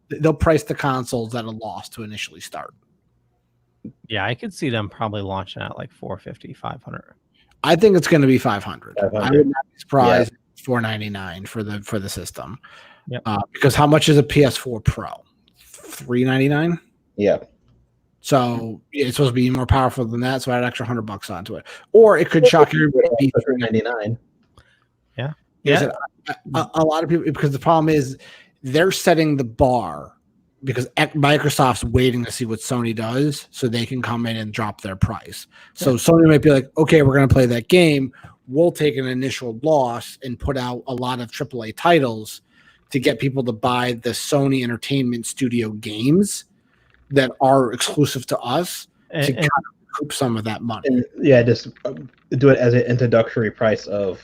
they'll price the consoles at a loss to initially start. Yeah, I could see them probably launching at like 450, 500. I think it's going to be 500. I would not be surprised if it's $499 for the system. Yep. Because how much is a PS4 Pro? $399. Yeah. So it's supposed to be more powerful than that. So add an extra $100 onto it, or it could shock everybody. To be $399. Yeah. Yeah. A lot of people, because the problem is they're setting the bar because Microsoft's waiting to see what Sony does so they can come in and drop their price. So Sony might be like, okay, we're going to play that game. We'll take an initial loss and put out a lot of AAA titles to get people to buy the Sony Entertainment Studio games that are exclusive to us to kind of recoup some of that money. And, just do it as an introductory price of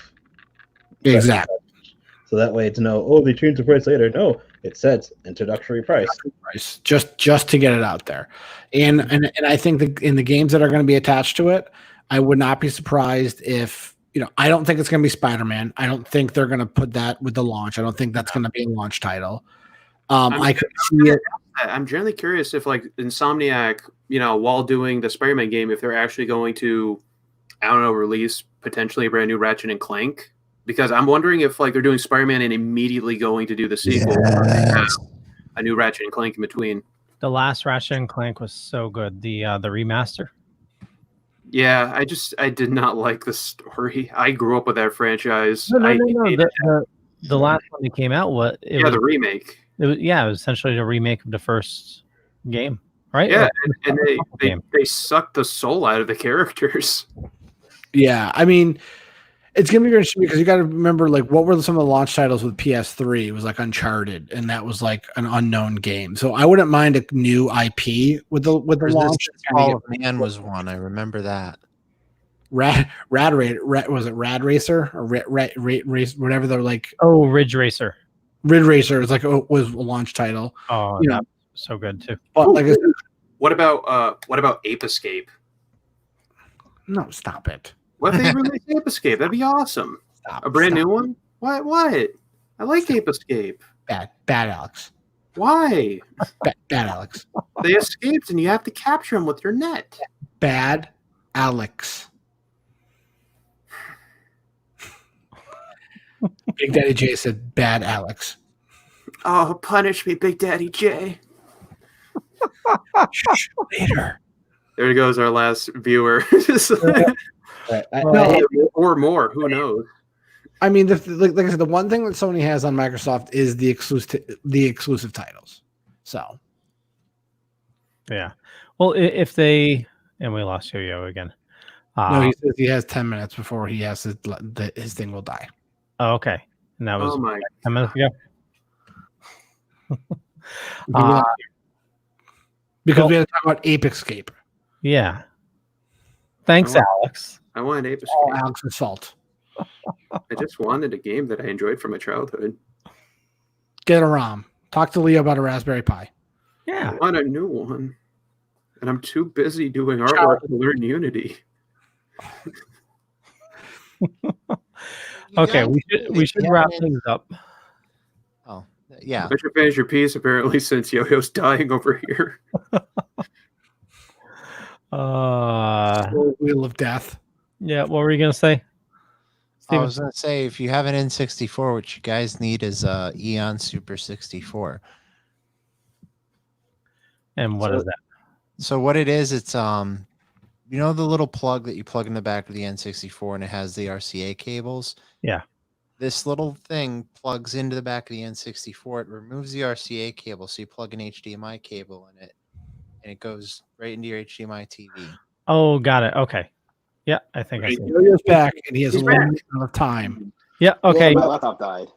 exactly. So that way it's they change the price later. No, it sets introductory price. Just to get it out there. And I think in the games that are going to be attached to it, I would not be surprised if, I don't think it's going to be Spider-Man. I don't think they're going to put that with the launch. I don't think that's going to be a launch title. I could see it. I'm generally curious if Insomniac, while doing the Spider-Man game, if they're actually going to, release potentially a brand new Ratchet and Clank. Because I'm wondering if they're doing Spider-Man and immediately going to do the sequel, or they have a new Ratchet and Clank in between. The last Ratchet and Clank was so good. The remaster. Yeah, I did not like the story. I grew up with that franchise. No. The last one that came out, the remake. It was essentially a remake of the first game, right? Yeah, and they sucked the soul out of the characters. Yeah, I mean, it's gonna be very interesting because you got to remember, what were some of the launch titles with PS3? It was Uncharted, and that was an unknown game. So I wouldn't mind a new IP with the launch. Call of Man was one. I remember that. Was it Rad Racer or Race? Whatever they're like. Oh, Ridge Racer. Ridge Racer was was a launch title. Oh, that was so good too. But what about Ape Escape? No, stop it. What if they release Ape Escape? That'd be awesome. A brand new one? What? I like Ape Escape. Bad Alex. Why? Bad Alex. They escaped and you have to capture them with your net. Bad Alex. Big Daddy J said bad Alex. Oh, punish me, Big Daddy J. Later. There goes our last viewer. Or more. Who knows? I mean, like I said, the one thing that Sony has on Microsoft is the exclusive titles. So, yeah. Well, if they, and we lost Yo-Yo again. No, he says he has 10 minutes before he has his thing will die. Oh, okay. And that was Oh my 10 minutes ago. Because we had to talk about Ape Escape. Yeah. Thanks, Alex. I wanted Ape Escape. All Alex's fault. I just wanted a game that I enjoyed from my childhood. Get a ROM. Talk to Leo about a Raspberry Pi. Yeah. I want a new one. And I'm too busy doing artwork to learn Unity. Okay, we should wrap things up. Oh, yeah. But you finish your piece apparently since Yo-Yo's dying over here. Wheel of Death. Yeah, what were you gonna say? I was gonna say if you have an N64, what you guys need is Eon Super 64. And what is that? So what it is, it's you know the little plug that you plug in the back of the N64 and it has the RCA cables? Yeah. This little thing plugs into the back of the N64. It removes the RCA cable, so you plug an HDMI cable in it, and it goes right into your HDMI TV. Oh, got it. Okay. Yeah, I think I see. Yo-Yo's back, and he has a limited amount of time. Yeah. Okay. My laptop died.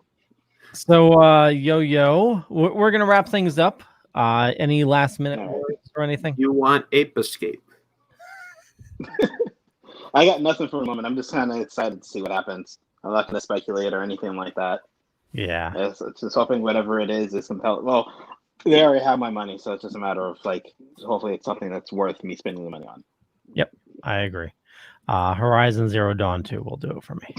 So, Yo-Yo, we're gonna wrap things up. Any last minute words or anything? You want Ape Escape? I got nothing for the moment. I'm just kind of excited to see what happens. I'm not going to speculate or anything like that. Yeah. It's just hoping whatever it is compelling. Well, they already have my money, so it's just a matter of hopefully it's something that's worth me spending the money on. Yep, I agree. Horizon Zero Dawn 2 will do it for me.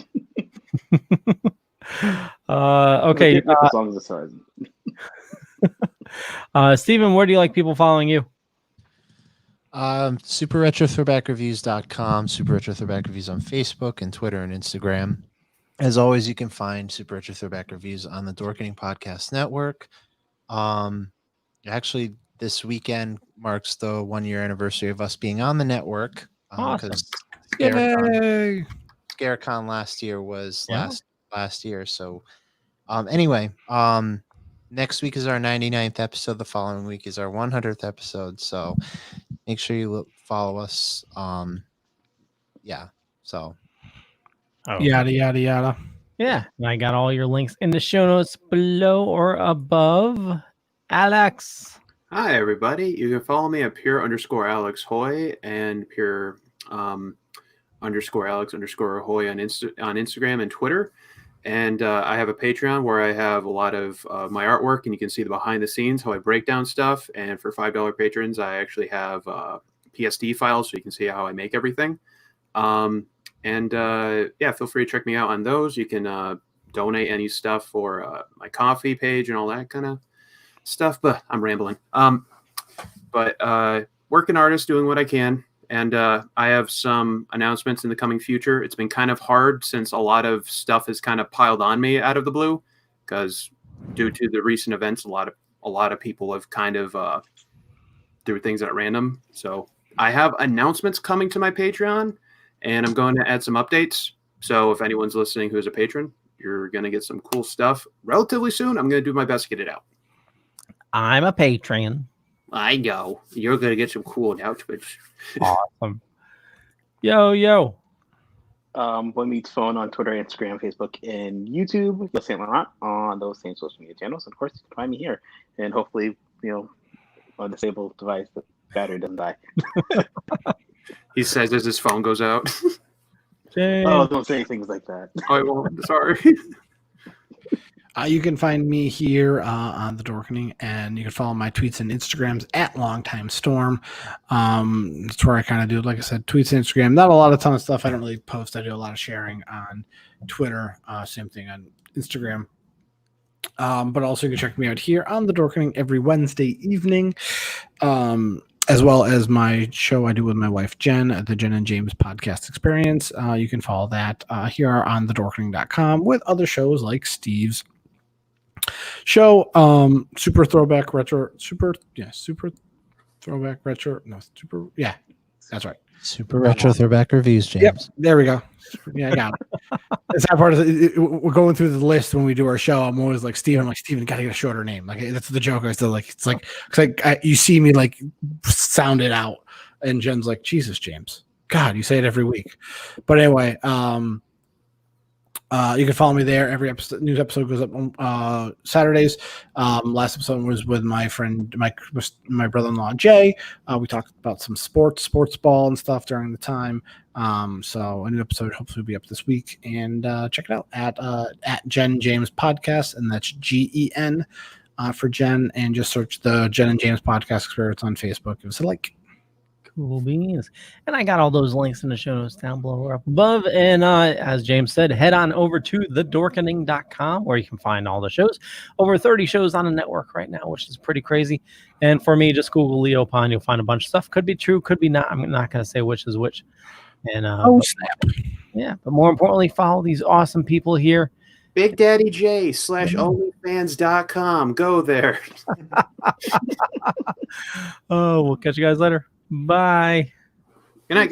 Okay. As long as it's Horizon. Steven, where do you like people following you? SuperRetroThrowbackReviews.com, Super Retro Throwback Reviews on Facebook and Twitter and Instagram. As always, you can find Super Retro Throwback Reviews on the DORKening Podcast Network. Actually, this weekend marks the 1-year anniversary of us being on the network. Awesome. ScareCon last year was last year. So anyway, next week is our 99th episode. The following week is our 100th episode. So make sure you follow us. So. Yada, yada, yada. Yeah. And I got all your links in the show notes below or above. Alex. Hi, everybody. You can follow me at pure_Alex Hoy and pure _Alex _Hoy on Instagram and Twitter. And I have a Patreon where I have a lot of my artwork, and you can see the behind the scenes, how I break down stuff. And for $5 patrons, I actually have PSD files, so you can see how I make everything. Feel free to check me out on those. You can donate any stuff for my coffee page and all that kind of stuff. But I'm rambling. Working artist, doing what I can. And I have some announcements in the coming future. It's been kind of hard since a lot of stuff has kind of piled on me out of the blue, because due to the recent events, a lot of people have kind of threw things at random. So I have announcements coming to my Patreon, and I'm going to add some updates. So if anyone's listening who's a patron, you're going to get some cool stuff relatively soon. I'm going to do my best to get it out. I'm a patron. I know. You're going to get some cool announcements. Awesome. Yo. Meets Phone on Twitter, Instagram, Facebook, and YouTube. You'll see Laurent on those same social media channels. Of course, you can find me here. And hopefully, on a disabled device, the battery doesn't die. He says as his phone goes out. Oh, don't say things like that. I won't. Sorry. You can find me here on the DORKening, and you can follow my tweets and Instagrams at LongTimeStorm. That's where I kind of do, like I said, tweets and Instagram. Not a ton of stuff I don't really post. I do a lot of sharing on Twitter. Same thing on Instagram. But also you can check me out here on the DORKening every Wednesday evening, as well as my show I do with my wife Jen, the Jen and James Podcast Experience. You can follow that here on thedorkening.com with other shows like Steve's show, Super Throwback Retro. Yeah, that's right. Super Retro Throwback Reviews, James. Yep, there we go. Yeah, I got it. It's that part of it. We're going through the list when we do our show. I'm always like, Steven, gotta get a shorter name. Like, that's the joke. I still like, it's like, you see me like sound it out, and Jen's like, Jesus, James, God, you say it every week. But anyway, you can follow me there. Every news episode goes up on Saturdays. Last episode was with my friend, my brother-in-law Jay. We talked about some sports ball and stuff during the time. So a new episode hopefully will be up this week, and check it out at Jen James Podcast, and that's GEN for Jen, and just search the Jen and James Podcast Experience on Facebook. Give us a like. Cool beans. And I got all those links in the show notes down below or up above. And as James said, head on over to thedorkening.com where you can find all the shows. Over 30 shows on the network right now, which is pretty crazy. And for me, just Google Leo Pond. You'll find a bunch of stuff. Could be true, could be not. I'm not going to say which is which. And snap. Yeah, but more importantly, follow these awesome people here. Big Daddy J /onlyfans.com. Go there. Oh, we'll catch you guys later. Bye.